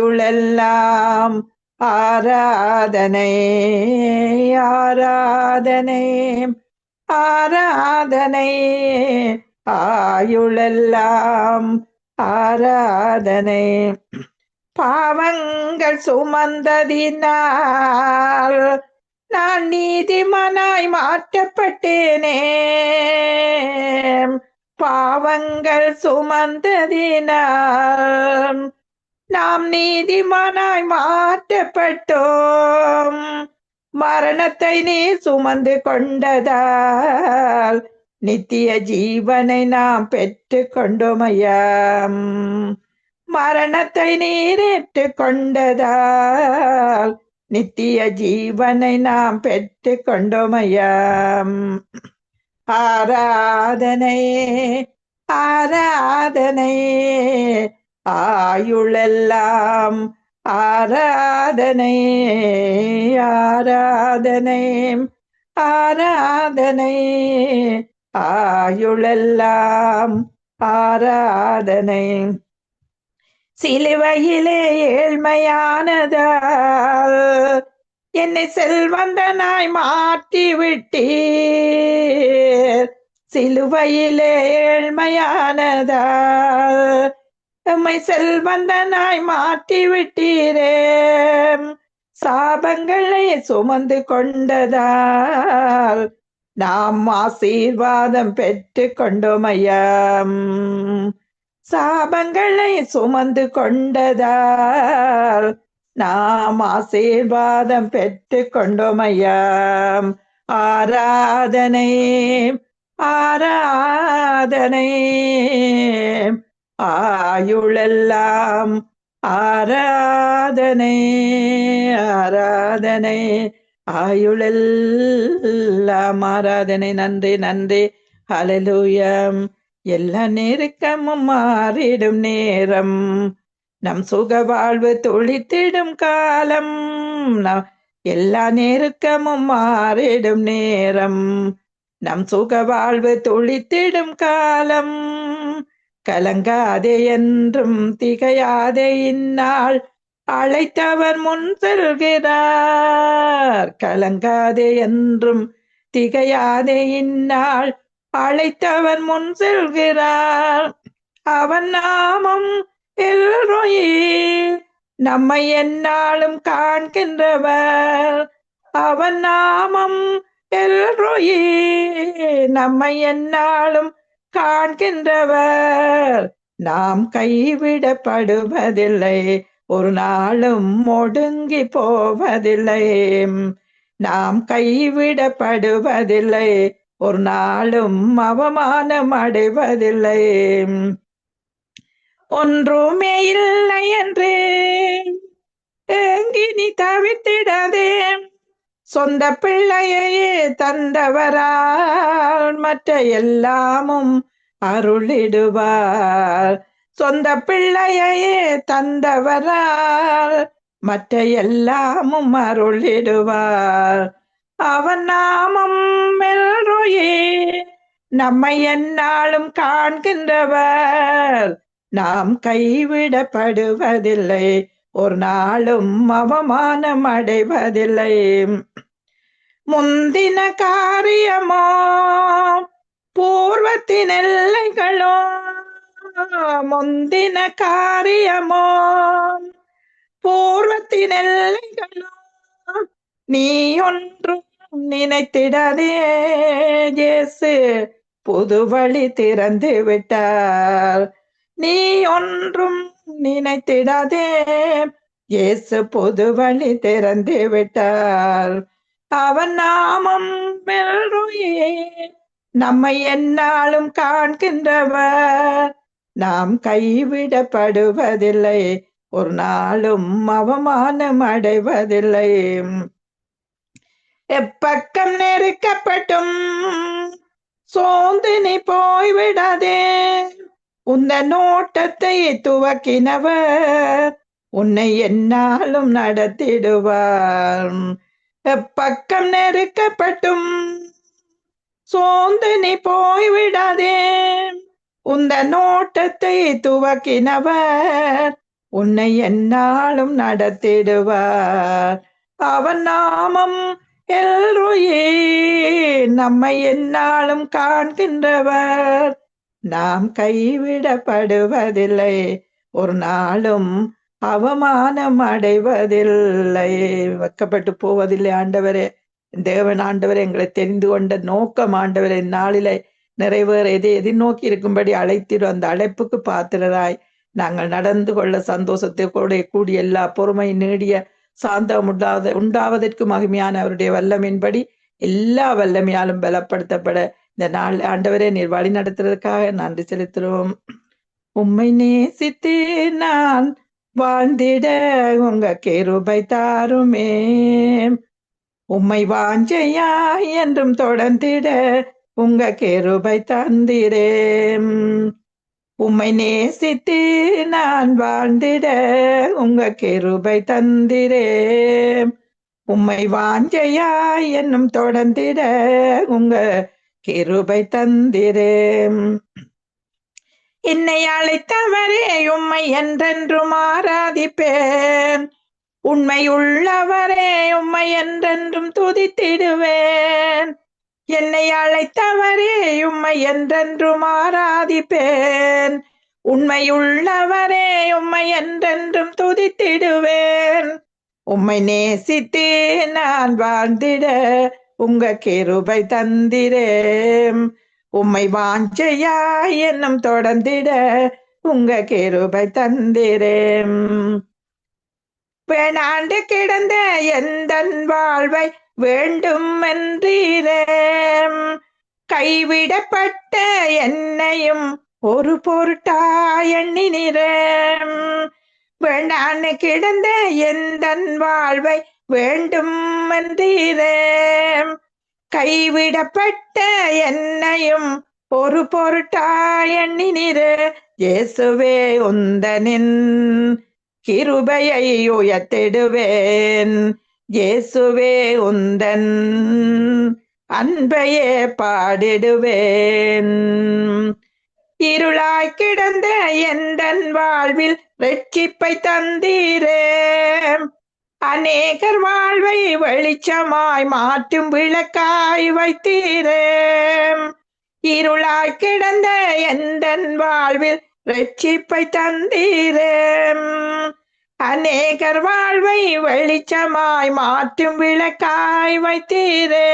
ஆயுளெல்லாம் ஆராதனை, ஆராதனை, ஆராதனை, ஆயுளெல்லாம் ஆராதனை. பாவங்கள் சுமந்ததினால் நான் நீதிமானாய் மாற்றப்பட்டேனே. பாவங்கள் சுமந்ததினால் நாம் நீதிமானாய் மாற்றப்பட்டோம். மரணத்தை நீ சுமந்து கொண்டதால் நித்திய ஜீவனை நாம் பெற்று கொண்டோம் ஐயா. மரணத்தை நீரேற்று கொண்டதால் நித்திய ஜீவனை நாம் பெற்று கொண்டோம் ஐயா. ஆராதனை ஆராதனை ஆயுளெல்லாம் ஆராதனை ஆராதனை ஆராதனை ஆயுளெல்லாம் ஆராதனை. சிலுவையிலே ஏழ்மையானதால் என்னை செல்வந்தனாய் மாற்றி விட்டீர். சிலுவையிலே ஏழ்மையானதால் எம்மை செல்வந்தனாய் மாற்றி விட்டீரே. சாபங்களை சுமந்து கொண்டதால் நாம் ஆசீர்வாதம் பெற்று கொண்டோம் ஐயா. சாபங்களை சுமந்து கொண்டதால் நாம் ஆசீர்வாதம் பெற்று கொண்டோம் ஐயா. ஆராதனை ஆராதனை ஆயுளெல்லாம் ஆராதனை ஆராதனை ஆயுளெல்லாம் ஆராதனை. நன்றி நன்றி. ஹல்லேலூயா. எல்லா நெருக்கமும் மாறிடும் நேரம், நம் சுக வாழ்வு துளித்திடும் காலம். எல்லா நெருக்கமும் மாறிடும் நேரம், நம் சுக வாழ்வு துளித்திடும் காலம். கலங்காதே என்றும் திகையாதே, இந்நாள் அழைத்தவர் முன் செல்கிறார். கலங்காதே என்றும் திகையாதே, இந்நாள் அழைத்தவர் முன் செல்கிறார். அவன் நாமம் எல்ரோயி, நம்மை எந்நாளும் காண்கின்றவர். அவன் நாமம் எல்ரோயி, நம்மை எந்நாளும் காண்கின்றவர். நாம் கைவிடப்படுவதில்லை, ஒரு நாளும் ஒடுங்கி போவதில்லை. நாம் கைவிடப்படுவதில்லை, ஒரு நாளும் அவமானம் அடைவதில்லை. ஒன்றுமே இல்லை என்று ஏங்கி நீ தவித்திடாதே. சொந்த பிள்ளையே தந்தவரால் மற்ற எல்லாமும் அருளிடுவார். சொந்த பிள்ளையே தந்தவரால் மற்ற எல்லாமும் அருளிடுவார். அவன் நாமம் எல்ரோயி, நம்மை எந்நாளும் காண்கின்றவர். நாம் கைவிடப்படுவதில்லை, ஒரு நாளும் அவமானம் அடைவதில்லை. முந்தின காரியமோ பூர்வத்தின் எல்லைகளோ, முந்தின காரியமோ பூர்வத்தின் எல்லைகளோ, நீ ஒன்றும் நினைத்திடாதே. இயேசு புது வழி திறந்து விட்டார். நீ ஒன்றும் நினைத்திடாதே, இயேசு புது வழி திறந்து விட்டார். அவன் நாமம் எல்ரோயி, நம்மை எந்நாளும் காண்கின்றவர். நாம் கைவிடப்படுவதில்லை, ஒரு நாளும் அவமானம் அடைவதில்லை. எப்பக்கம் நெருக்கப்பட்டும் சோர்ந்து நீ போய்விடாதே. உந்த நோட்டத்தை துவக்கினவர் உன்னை எந்நாளும் நடத்திடுவார். எப்பக்கம் நெருக்கப்பட்டும் சோர்ந்து நீ போய்விடாதே. உந்த நோட்டத்தை துவக்கினவர் உன்னை எந்நாளும் நடத்திடுவார். அவன் நாமம் எல்ரோயி, நம்மை எந்நாளும் காண்கின்றவர். நாம் கைவிடப்படுவதில்லை, ஒரு நாளும் அவமானம் அடைவதில்லை, வெக்கப்பட்டு போவதில்லை. ஆண்டவரே, தேவன் ஆண்டவரே, எங்களை தெரிந்து கொண்ட நோக்கம் ஆண்டவரே நாளிலே நிறைவேற எதை எதிர்நோக்கி இருக்கும்படி அழைத்திடும். அந்த அழைப்புக்கு பாத்திரராய் நாங்கள் நடந்து கொள்ள சந்தோஷத்தை கூடிய எல்லா பொறுமை நீடிய சாந்தம் உண்டாவதற்கு மகிமையான அவருடைய வல்லமையின்படி எல்லா வல்லமையாலும் பலப்படுத்தப்பட இந்த நாள் ஆண்டவரே நீர் வழி நடத்துறதுக்காக நன்றி செலுத்துறோம். உம்மை நேசித்து நான் வாழ்ந்திட உங்க கிருபை தாருமே, உம்மை வாஞ்சையா என்றும் தொடர்ந்திட உங்க கிருபை தந்திரேம். உம்மை நேசித்து நான் வாழ்ந்திட உங்க கிருபை தந்திரேம். உம்மை வாஞ்சையா என்னும் தொடர்ந்திட உங்க கிருபை தந்திரேம். என்னை அழைத்தவரே உம்மை என்றென்றும் ஆராதிப்பேன், உண்மை உள்ளவரே உம்மை என்றென்றும் துதித்திடுவேன். என்னை அழைத்தவரே உம்மை என்றென்றும் ஆராதிப்பேன், உண்மை உள்ளவரே உம்மை என்றென்றும் துதித்திடுவேன். உம்மை நேசித்து நான் வாழ்ந்திட உங்க கிருபை தந்திரேம். உம்மை வாஞ்சையா என்னும் தொடர்ந்திட உங்க கிருபை தந்திரேம். வேணாண்டு கிடந்த எந்தன் வாழ்வை வேண்டும் என்றீரேம். கைவிடப்பட்ட என்னையும் ஒரு பொருட்டாய் எண்ணினீரேம். வேண்டான்னு கிடந்த எந்தன் வாழ்வை வேண்டும் என்றீரேம். கைவிடப்பட்ட என்னையும் ஒரு பொருட்டாய் எண்ணினீரே. இயேசுவே உந்தனின் கிருபையை உயர்த்திடுவேன், இயேசுவே உந்தன் அன்பையே பாடிடுவேன். இருளாய் கிடந்த எந்தன் வாழ்வில் ரட்சிப்பை தந்தீரே, அநேகர் வாழ்வை வெளிச்சமாய் மாற்றும் விளக்காய் வைத்தீரே. இருளாய் கிடந்த எந்தன் வாழ்வில் ரட்சிப்பை தந்தீரே, அநேகர் வாழ்வை வெளிச்சமாய் மாற்றும் விளக்காய் வைத்தீரே.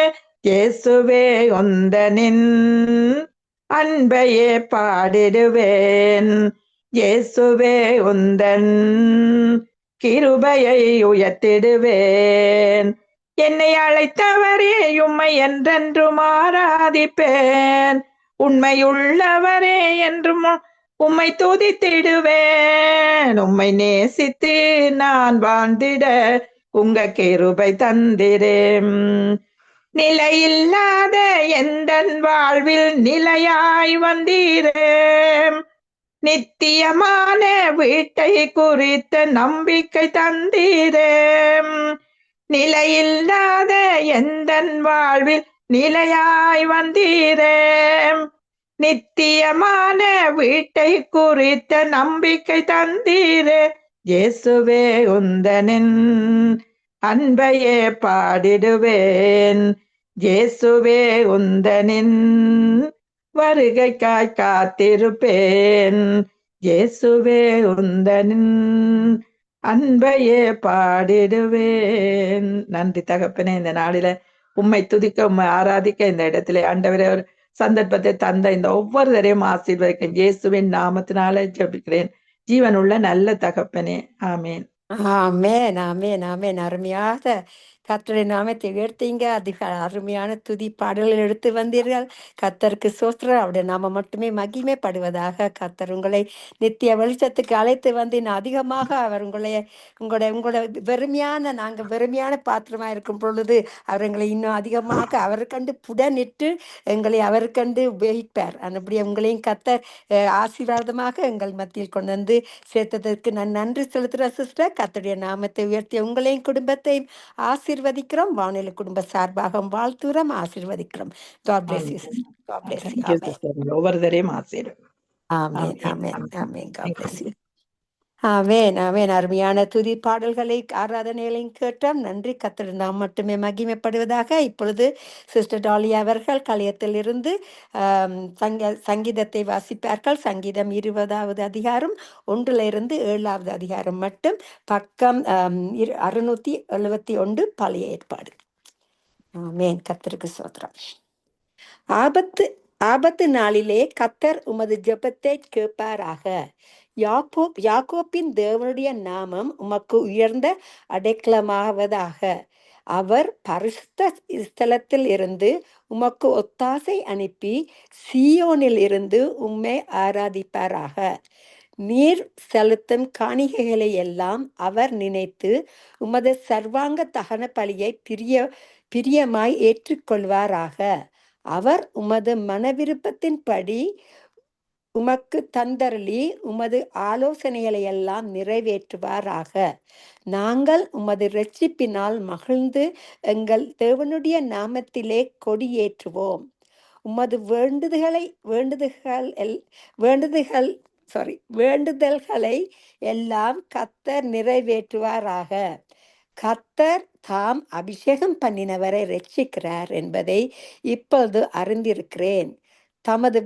இயேசுவே உந்தனின் அன்பையே பாடிடுவேன், இயேசுவே உந்தன் கிருபையை உயர்த்திடுவேன். என்னை அழைத்தவரே உம்மை என்றென்றும் ஆராதிப்பேன், உண்மையுள்ளவரே என்றும் உம்மை துதித்திடுவேன். உம்மை நேசித்து நான் வாழ்ந்திட உங்க கிருபை தந்திரேன். நிலையில்லாத எந்தன் வாழ்வில் நிலையாய் வந்தீரேன். நித்தியமான வீட்டை குறித்த நம்பிக்கை தந்தீரேன். நிலையில்லாத எந்தன் வாழ்வில் நிலையாய் வந்தீரேன். நித்தியமான வீட்டை குறித்த நம்பிக்கை தந்தீரே. இயேசுவே உந்தனின் அன்பையே பாடிடுவேன், இயேசுவே உந்தனின் வருகைக்காய் காத்திருப்பேன், இயேசுவே உந்தனின் அன்பையே பாடிடுவேன். நன்றி தகப்பனே, இந்த நாளில உம்மை துதிக்க உம்மை ஆராதிக்க இந்த இடத்துல ஆண்டவரே ஒரு சந்தர்ப்பத்தை தந்த இந்த ஒவ்வொருவரையும் ஆசீர்வதிக்க இயேசுவின் நாமத்தினால ஜெபிக்கிறேன் ஜீவனுள்ள நல்ல தகப்பனே, ஆமேன். ஆமென் ஆமென் ஆமென். அருமையாக கர்த்தருடைய நாமத்தை உயர்த்தீங்க. அதிக அருமையான துதி பாடல்கள் எடுத்து வந்தீர்கள். கர்த்தருக்கு சோஸ்திரம், அவருடைய நாம மட்டுமே மகிமைப்படுவதாக. கர்த்தர் உங்களை நித்திய வெளிச்சத்துக்கு அழைத்து வந்து இன்னும் அதிகமாக அவர் உங்களோட நாங்கள் வெறுமையான பாத்திரமா இருக்கும் பொழுது அவர் எங்களை இன்னும் அதிகமாக அவருக்கண்டு புடனிட்டு எங்களை அவருக்கண்டு உபயோகிப்பார். அப்படி உங்களையும் கர்த்தர் ஆசீர்வாதமாக எங்கள் மத்தியில் கொண்டு வந்து சேர்த்ததற்கு நான் நன்றி செலுத்துகிறேன் சிஸ்டர். கர்த்தருடைய நாமத்தை உயர்த்திய உங்களையும் குடும்பத்தையும் ஆசீர்வதிக்கிறோம். வானிலை குடும்ப சார்பாக வாழ்த்துறோம், ஆசீர்வதிக்கிறோம். God bless you, sister. God bless you. ஒவ்வொருவரையும் ஆசீர்வதிக்கிறேன். Amen. Amen. Amen. God bless you. ஆமென் ஆமென். அருமையான துதி பாடல்களை ஆராதனைகளையும் கேட்டோம். நன்றி. கர்த்தர் நாம் மட்டுமே மகிமைப்படுவதாக. இப்பொழுது சிஸ்டர் டாலி அவர்கள் கலையத்திலிருந்து சங்கீதத்தை வாசிப்பார்கள். சங்கீதம் 20வது அதிகாரம் 1 7வது அதிகாரம் மட்டும், பக்கம் 671 பழைய ஏற்பாடு. ஆமென். கர்த்தருக்கு ஸ்தோத்திரம். ஆபத்து நாளிலே கர்த்தர் உமது ஜெபத்தை கேட்பாராக. யாக்கோப்பின் தேவனுடைய நாமம் உமக்கு உயர்ந்த அடைக்கலமாவதாக. அவர் பரிசுத்த ஸ்தலத்தில் இருந்து உமக்கு ஒத்தாசை அனுப்பி சீயோனில் இருந்து உம்மை ஆராதிப்பாராக. நீர் செலுத்தும் காணிக்கைகளை எல்லாம் அவர் நினைத்து உமது சர்வாங்க தகன பலியை பிரியமாய் ஏற்றுக்கொள்வாராக. அவர் உமது மனவிருப்பத்தின்படி உமக்கு தந்தருளி உமது ஆலோசனைகளை எல்லாம் நிறைவேற்றுவாராக. நாங்கள் உமது இரட்சிப்பினால் மகிழ்ந்து எங்கள் தேவனுடைய நாமத்திலே கொடியேற்றுவோம். உமது வேண்டுதல்களை எல்லாம் கர்த்தர் நிறைவேற்றுவாராக. கர்த்தர் தாம் அபிஷேகம் பண்ணினவரை ரட்சிக்கிறார் என்பதை இப்பொழுது அறிந்திருக்கிறேன். தமது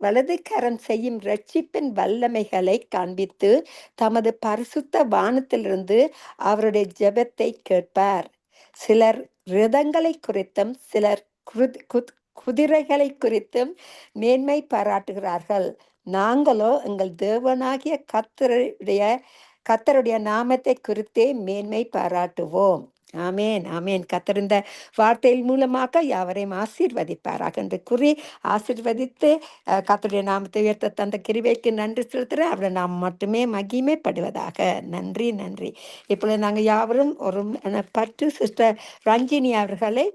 வலது கரம் செய்யும் ரட்சிப்பின் வல்லமைகளை காண்பித்து தமது பரிசுத்த வானத்திலிருந்து அவருடைய ஜெபத்தை கேட்பார். சிலர் ரதங்களை குறித்தும் சிலர் குதிரைகளை குறித்தும் மேன்மை பாராட்டுகிறார்கள். நாங்களோ எங்கள் தேவனாகிய கர்த்தருடைய நாமத்தை குறித்தே மேன்மை பாராட்டுவோம். ஆமேன் ஆமேன். கர்த்தர் இந்த வார்த்தையின் மூலமாக யாவரையும் ஆசீர்வதிப்பாராக என்று கூறி ஆசீர்வதித்து கர்த்தருடைய நாமத்தை உயர்த்த தந்த கிருபைக்கு நன்றி செலுத்துகிறேன். அவரை நாம் மட்டுமே மகிமைப்படுவதாக. நன்றி நன்றி. இப்பொழுது நாங்கள் யாவரும் ஒரு பற்று சிஸ்டர் ரஞ்சினி அவர்களை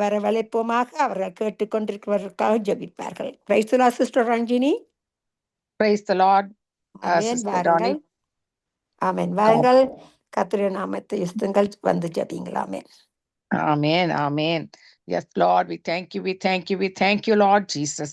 வரவழைப்போமாக. அவர்கள் கேட்டுக்கொண்டிருக்கிறவர்களுக்காக ஜெபிப்பார்கள். Praise the Lord sister Ranjini. Praise the Lord. Amen. வாருங்கள். ஆமென். வாருங்கள். கர்த்தருடைய நாமத்தை இஸ்துங்கள் வந்து ஜெபிங்களாமே. Amen. Amen. Yes, Lord, we thank you. We thank you. We thank you, Lord Jesus.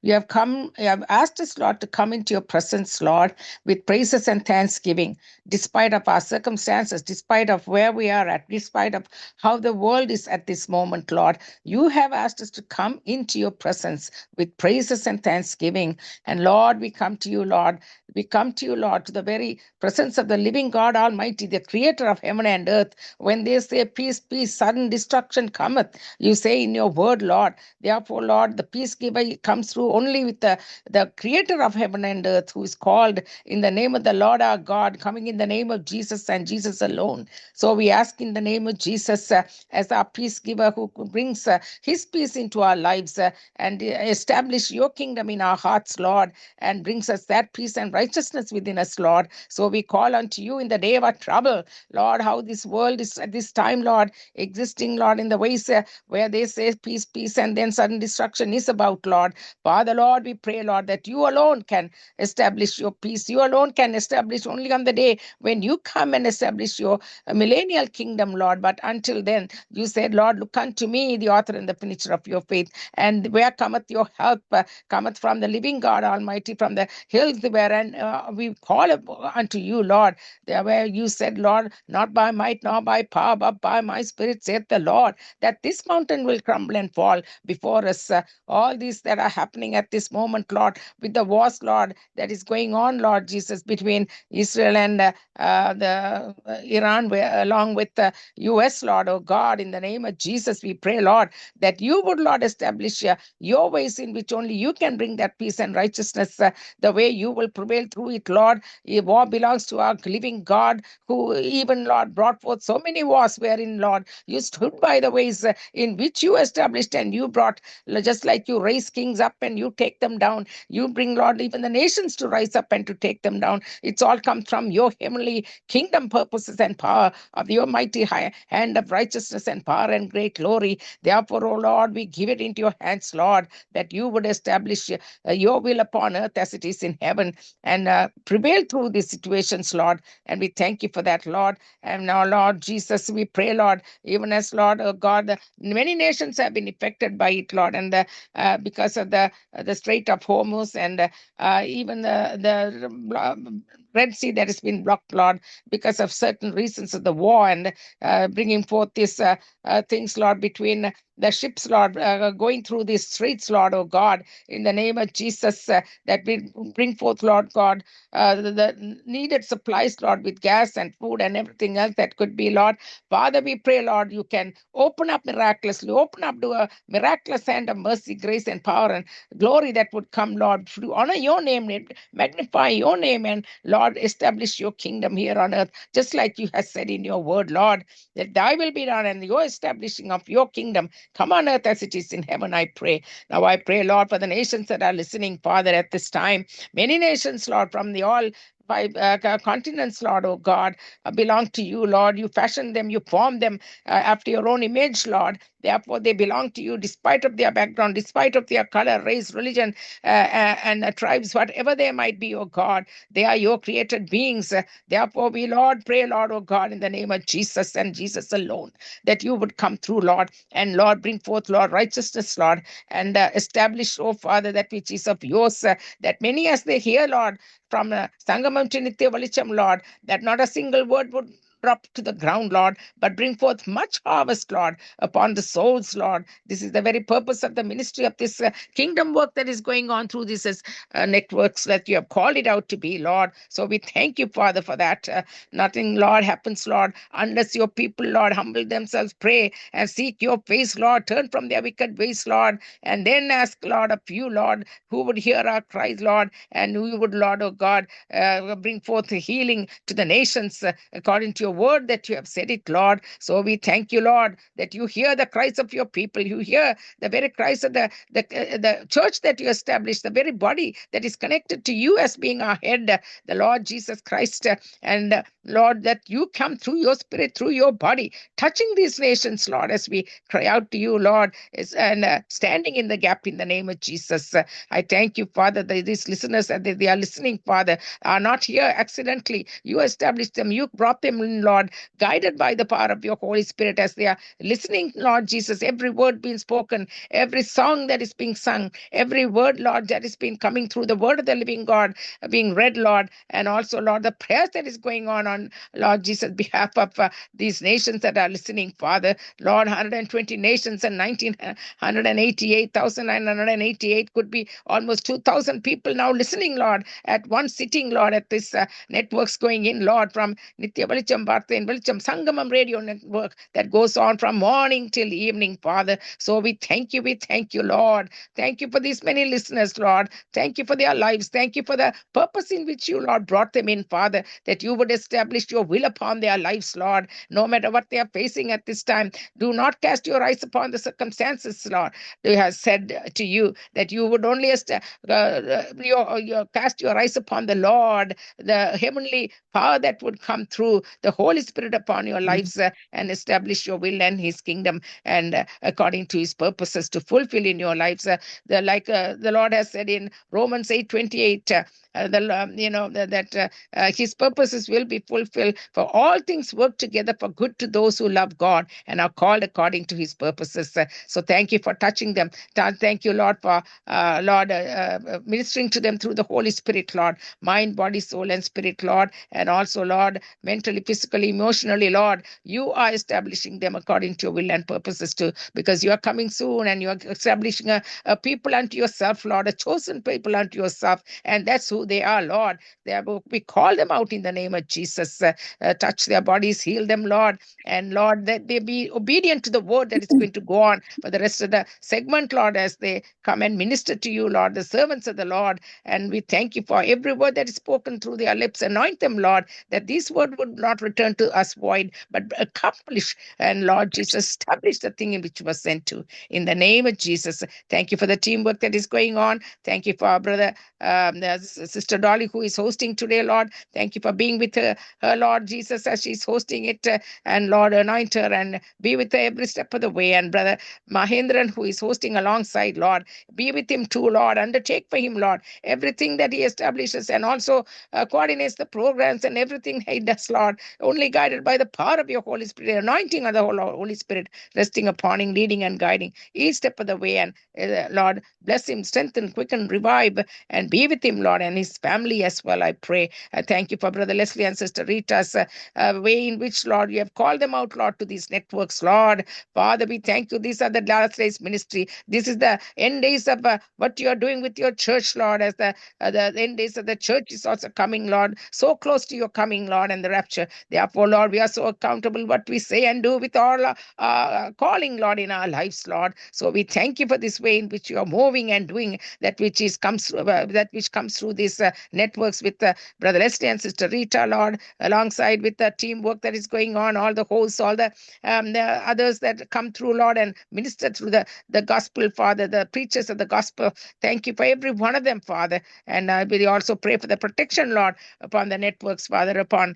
You have asked us, Lord, to come into your presence, Lord, with praises and thanksgiving, despite of our circumstances, despite of where we are at, despite of how the world is at this moment, Lord. You have asked us to come into your presence with praises and thanksgiving. And Lord, we come to you, Lord. We come to you, Lord, to the very presence of the living God Almighty, the creator of heaven and earth. When they say peace, peace, sudden destruction cometh, you say in your word, Lord. Therefore, Lord, the peace giver comes through only with the creator of heaven and earth, who is called in the name of the Lord our God, coming in the name of Jesus and Jesus alone. So we ask in the name of Jesus, as our peace giver, who brings his peace into our lives and establish your kingdom in our hearts, Lord, and brings us that peace and righteousness within us, Lord. So we call unto you in the day of our trouble, Lord, how this world is at this time, Lord, existing, Lord, in the ways where they say peace, peace, and then sudden destruction is about, Lord. Father, Lord, we pray, Lord, that you alone can establish your peace. You alone can establish only on the day when you come and establish your millennial kingdom, Lord. But until then, you said, Lord, look unto me, the author and the finisher of your faith. And where cometh your help? Cometh from the living God Almighty, from the hills wherein we call unto you, Lord. There where you said, Lord, not by might nor by power, but by my spirit, saith the Lord, that this mountain will crumble and fall before us. All these that are happening at this moment, Lord, with the wars, Lord, that is going on, Lord Jesus, between Israel and the Iran, along with the US, Lord, oh God, in the name of Jesus, we pray, Lord, that you would, Lord, establish your ways in which only you can bring that peace and righteousness, the way you will prevail through it, Lord. War belongs to our living God, who even, Lord, brought forth so many wars wherein, Lord, you stood by the ways in which you established, and you brought, just like you raise kings up and you take them down, you bring, Lord, even the nations to rise up and to take them down. It's all come from your heavenly kingdom purposes and power of your mighty high hand of righteousness and power and great glory. Therefore, O Lord, we give it into your hands, Lord, that you would establish your will upon earth as it is in heaven, and prevail through these situations, Lord. And we thank you for that, Lord. And now, Lord Jesus, we pray, Lord, even as, Lord, oh God, many nations have been affected by it, Lord, and because of the Strait of Hormuz, and even the Red Sea that has been blocked, Lord, because of certain reasons of the war, and bringing forth these things, Lord, between the ships, Lord, going through these streets, Lord, oh God, in the name of Jesus, that we bring forth, Lord God, the needed supplies, Lord, with gas and food and everything else that could be, Lord. Father, we pray, Lord, you can open up miraculously, open up to a miraculous hand of mercy, grace, and power and glory that would come, Lord, to honor your name, magnify your name, and Lord, establish your kingdom here on earth, just like you have said in your word, Lord, that thy will be done and your establishing of your kingdom come on earth as it is in heaven, I pray. Now I pray, Lord, for the nations that are listening, Father, at this time. Many nations, Lord, from the all 5 continents, Lord, oh God, belong to you, Lord. You fashioned them, you formed them after your own image, Lord. Therefore, they belong to you despite of their background, despite of their color, race, religion, and tribes, whatever they might be, oh God. They are your created beings. Therefore, we, Lord, pray, Lord, oh God, in the name of Jesus and Jesus alone, that you would come through, Lord, and Lord, bring forth, Lord, righteousness, Lord, and establish, oh Father, that which is of yours, that many as they hear, Lord, from Sangamam to Nitya Valicham, Lord, that not a single word would drop to the ground, Lord, but bring forth much harvest, Lord, upon the souls, Lord. This is the very purpose of the ministry of this kingdom work that is going on through these networks that you have called it out to be, Lord. So we thank you, Father, for that. Nothing, Lord, happens, Lord, unless your people, Lord, humble themselves, pray and seek your face, Lord, turn from their wicked ways, Lord, and then ask, Lord, of you, Lord, who would hear our cries, Lord, and who would, Lord, oh God, bring forth healing to the nations according to your word that you have said it, Lord. So we thank you, Lord, that you hear the cries of your people. You hear the very cries of the church that you established, the very body that is connected to you as being our head, the Lord Jesus Christ. And Lord, that you come through your spirit, through your body, touching these nations, Lord, as we cry out to you, Lord, and standing in the gap in the name of Jesus. I thank you, Father, that these listeners, that they are listening, Father, are not here accidentally. You established them, you brought them in, Lord, guided by the power of your Holy Spirit as they are listening, Lord Jesus, every word being spoken, every song that is being sung, every word, Lord, that is being coming through the word of the living God being read, Lord, and also, Lord, the prayers that is going on, Lord Jesus, behalf of these nations that are listening, Father, Lord, 120 nations and 188,988 could be almost 2,000 people now listening, Lord, at one sitting, Lord, at this networks going in, Lord, from Nitya Valicham, Bharta and Valicham, Sangamam Radio Network that goes on from morning till evening, Father. So we thank you, Lord. Thank you for these many listeners, Lord. Thank you for their lives. Thank you for the purpose in which you, Lord, brought them in, Father, that you would establish your will upon their lives, Lord, no matter what they are facing at this time. Do not cast your eyes upon the circumstances, Lord. They have said to you that you would only cast your eyes upon the Lord, the heavenly power that would come through the Holy Spirit upon your lives and establish your will and his kingdom and according to his purposes to fulfill in your lives. The Lord has said in Romans 8:28, that his purposes will be fulfilled, for all things work together for good to those who love God and are called according to his purposes. So thank you for touching them. Thank you, Lord, for ministering to them through the Holy Spirit, Lord, mind, body, soul, and spirit, Lord, and also, Lord, mentally, physically, emotionally, Lord, you are establishing them according to your will and purposes too, because you are coming soon and you are establishing a people unto yourself, Lord, a chosen people unto yourself, and that's who they are, Lord. We call them out in the name of Jesus. Touch their bodies, heal them, Lord, and Lord, that they be obedient to the word that is going to go on for the rest of the segment, Lord, as they come and minister to you, Lord, the servants of the Lord. And we thank you for every word that is spoken through their lips. Anoint them, Lord, that this word would not return to us void, but accomplish, and Lord Jesus, establish the thing in which you were sent to. In the name of Jesus, thank you for the teamwork that is going on. Thank you for our brother, Sister Dolly, who is hosting today, Lord. Thank you for being with her, Lord Jesus, as she's hosting it. And Lord, anoint her and be with her every step of the way. And brother Mahendran, who is hosting alongside, Lord, be with him too, Lord. Undertake for him, Lord, everything that he establishes and also coordinates the programs and everything he does, Lord. Oh only guided by the power of your Holy Spirit, anointing of the Holy Spirit resting upon him, leading and guiding each step of the way. And Lord, bless him, strengthen, quicken, revive, and be with him, Lord, and his family as well. I pray. I thank you for Brother Leslie and Sister Rita's way in which, Lord, you have called them out, Lord, to these networks, Lord. Father, we thank you. These are the last days ministry. This is the end days of what you are doing with your church, Lord, as the end days of the church is also coming, Lord, so close to your coming, Lord, and the rapture. Therefore, Lord, we are so accountable what we say and do with all calling, Lord, in our lives, Lord. So we thank you for this way in which you are moving and doing that which comes through these networks with Brother Leslie and Sister Rita, Lord, alongside with the teamwork that is going on, all the hosts, all the others that come through, Lord, and minister through the gospel, Father, the preachers of the gospel. Thank you for every one of them, Father. And we also pray for the protection, Lord, upon the networks, Father, upon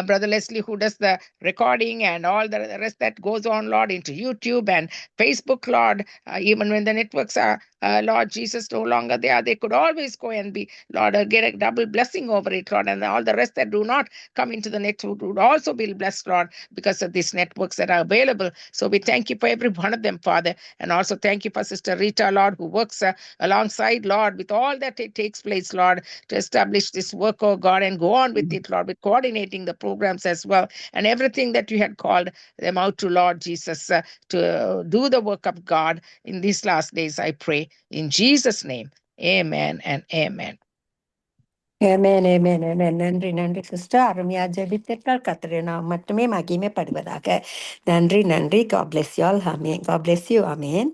Brother Leslie, who does the recording and all the rest that goes on, Lord, into YouTube and Facebook, Lord, even when the networks are, Lord Jesus, no longer there, they could always go and be, Lord, get a double blessing over it, Lord, and all the rest that do not come into the network would also be blessed, Lord, because of these networks that are available. So we thank you for every one of them, Father, and also thank you for Sister Rita, Lord, who works alongside, Lord, with all that it takes place, Lord, to establish this work, oh God, and go on with it, Lord, with coordinating the programs as well, and everything that you had called them out to, Lord Jesus, to do the work of God in these last days, I pray. In Jesus' name, amen and amen. Amen, amen, amen. நன்றி நன்றி சிஸ்டர். அருமையா ஜெபித்தீர்கள். கர்த்தருடைய நாமம் மட்டுமே மகிமைப்படுவதாக. நன்றி நன்றி. God bless you all. Amen. God bless you. Amen.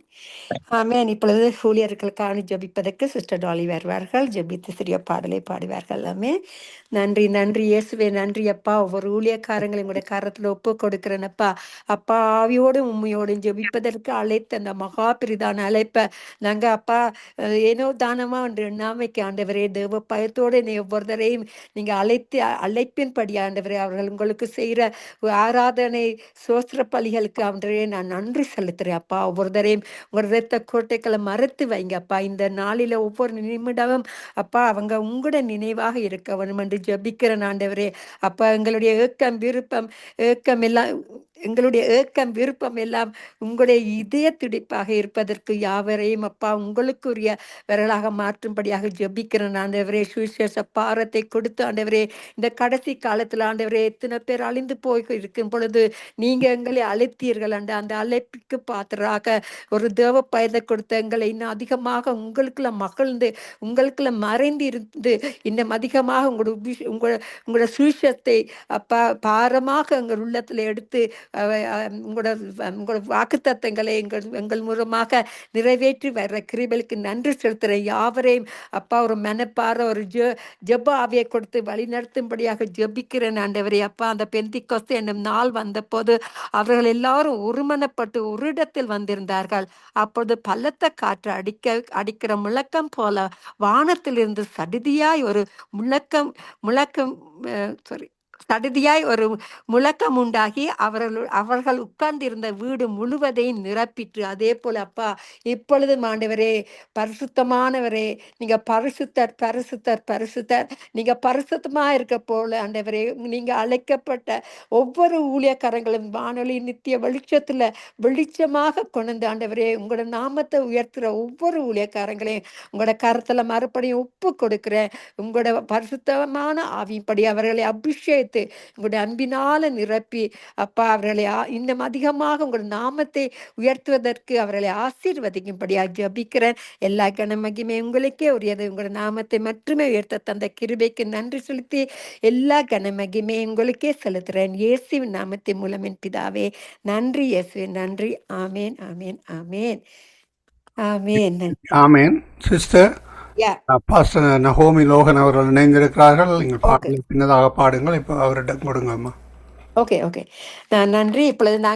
ஆமென். இப்பொழுது ஊழியர்களுக்காக ஜெபிப்பதற்கு சிஸ்டர் டாலி வருவார்கள். ஜெபித்து சிறிய பாடலை பாடுவார்கள். ஆமென். நன்றி நன்றி இயேசுவே, நன்றி அப்பா. ஒவ்வொரு ஊழியக்காரங்களையும் கூட கரத்தில் ஒப்பு கொடுக்கிறேனப்பா. அப்பா, ஆவியோடும் உண்மையோடும் ஜெபிப்பதற்கு அழைத்த அந்த மகா பிரிதான அழைப்ப நாங்க அப்பா ஏனோ தானமா என்று எண்ணாமைக்கு ஆண்டவரே, தேவ பயத்தோடு ஒவ்வொருத்தரையும் நீங்க அழைப்பின்படி ஆண்டவரே, அவர்கள் உங்களுக்கு செய்யற ஆராதனை சோஸ்திர பலிகளுக்கு ஆண்டவரே நான் நன்றி செலுத்துறேன் அப்பா. ஒவ்வொருத்தரையும் ஒரு இரத்த கோட்டைகளை மறைத்து வைங்க அப்பா. இந்த நாளில ஒவ்வொரு நிமிடமும் அப்பா அவங்க உங்களோட நினைவாக இருக்க வேணும் என்று ஜெபிக்கிறேன் ஆண்டவரே. அப்பா, எங்களுடைய ஏக்கம் விருப்பம் எல்லாம் உங்களுடைய இதய துடிப்பாக இருப்பதற்கு யாவரையும் அப்பா உங்களுக்குரியவர்களாக மாற்றும்படியாக ஜெபிக்கிறேன் ஆண்டவரே. சுவிசேஷ பாரத்தை கொடுத்து ஆண்டவரே, இந்த கடைசி காலத்தில் ஆண்டவரே எத்தனை பேர் அழிந்து போய் இருக்கும் பொழுது நீங்க எங்களை அழைத்தீர்கள். அந்த அழைப்புக்கு பாத்திராக ஒரு தேவ பயத்தை கொடுத்த எங்களை இன்னும் அதிகமாக உங்களுக்குள்ள மகிழ்ந்து உங்களுக்குள்ள மறைந்து இருந்து இன்னும் அதிகமாக உங்களோட சுவிசேஷத்தை அப்பா பாரமாக எங்கள் உள்ளத்துல எடுத்து உங்களோட வாக்குத்தத்தங்களை எங்கள் மூலமாக நிறைவேற்றி வர்ற கிருபைக்கு நன்றி செலுத்துகிறேன். யாவரையும் அப்பா ஒரு மனப்பார ஒரு ஜெப ஆவியை கொடுத்து வழி நடத்தும்படியாக ஜெபிக்கிறேன் ஆண்டவரே. அப்பா, அந்த பெந்திக்கோஸ்து என்னும் நாள் வந்த போது அவர்கள் எல்லாரும் ஒருமனப்பட்டு ஒரு இடத்தில் வந்திருந்தார்கள். அப்பொழுது பலத்த காற்று அடிக்கிற முழக்கம் போல வானத்திலிருந்து சடிதியாய் ஒரு சடுதியாய் ஒரு முழக்கம் உண்டாகி அவர்கள் உட்கார்ந்திருந்த வீடு முழுவதையும் நிரப்பிற்று. அதே போல அப்பா, இப்பொழுது ஆண்டவரே, பரிசுத்தமானவரே, நீங்க பரிசுத்தர் பரிசுத்தர் பரிசுத்தர், நீங்க பரிசுத்தமா இருக்க போல ஆண்டவரே, நீங்க அழைக்கப்பட்ட ஒவ்வொரு ஊழியக்காரங்களும் வானொலி நித்திய வெளிச்சத்துல வெளிச்சமாக கொண்டு ஆண்டவரே, உங்களோட நாமத்தை உயர்த்துற ஒவ்வொரு ஊழியக்காரங்களையும் உங்களோட கருத்துல மறுபடியும் ஒப்பு கொடுக்கிறேன். உங்களோட பரிசுத்தமான ஆவிப்படி அவர்களை அபிஷேகித்து உங்களுடைய அன்பினால நிரப்பி அப்பா அவர்களை இன்னும் அதிகமாக உங்களோட நாமத்தை உயர்த்துவதற்கு அவர்களை ஆசீர்வதிக்கும்படியாக ஜெபிக்கிறேன். எல்லா கன மகிமை உங்களுக்கே உரியது. உங்களோட நாமத்தை மட்டுமே உயர்த்த தந்த கிருபைக்கு நன்றி செலுத்தி எல்லா கன மகிமை உங்களுக்கே செலுத்துறேன். இயேசுவின் நாமத்தின் மூலம் என் பிதாவே, நன்றி இயேசுவே, நன்றி. ஆமேன் ஆமேன் ஆமேன் ஆமேன். ஆமேன். சிஸ்டர் பாஸ்டர் நகோமி லோகன் அவர்கள் இணைந்திருக்கிறார்கள். நீங்கள் பாடலை பின்னதாக பாடுங்கள். இப்போ அவரிடம் கொடுங்கம்மா. ஓகே ஓகே, நன்றி. இப்பொழுது நாங்கள்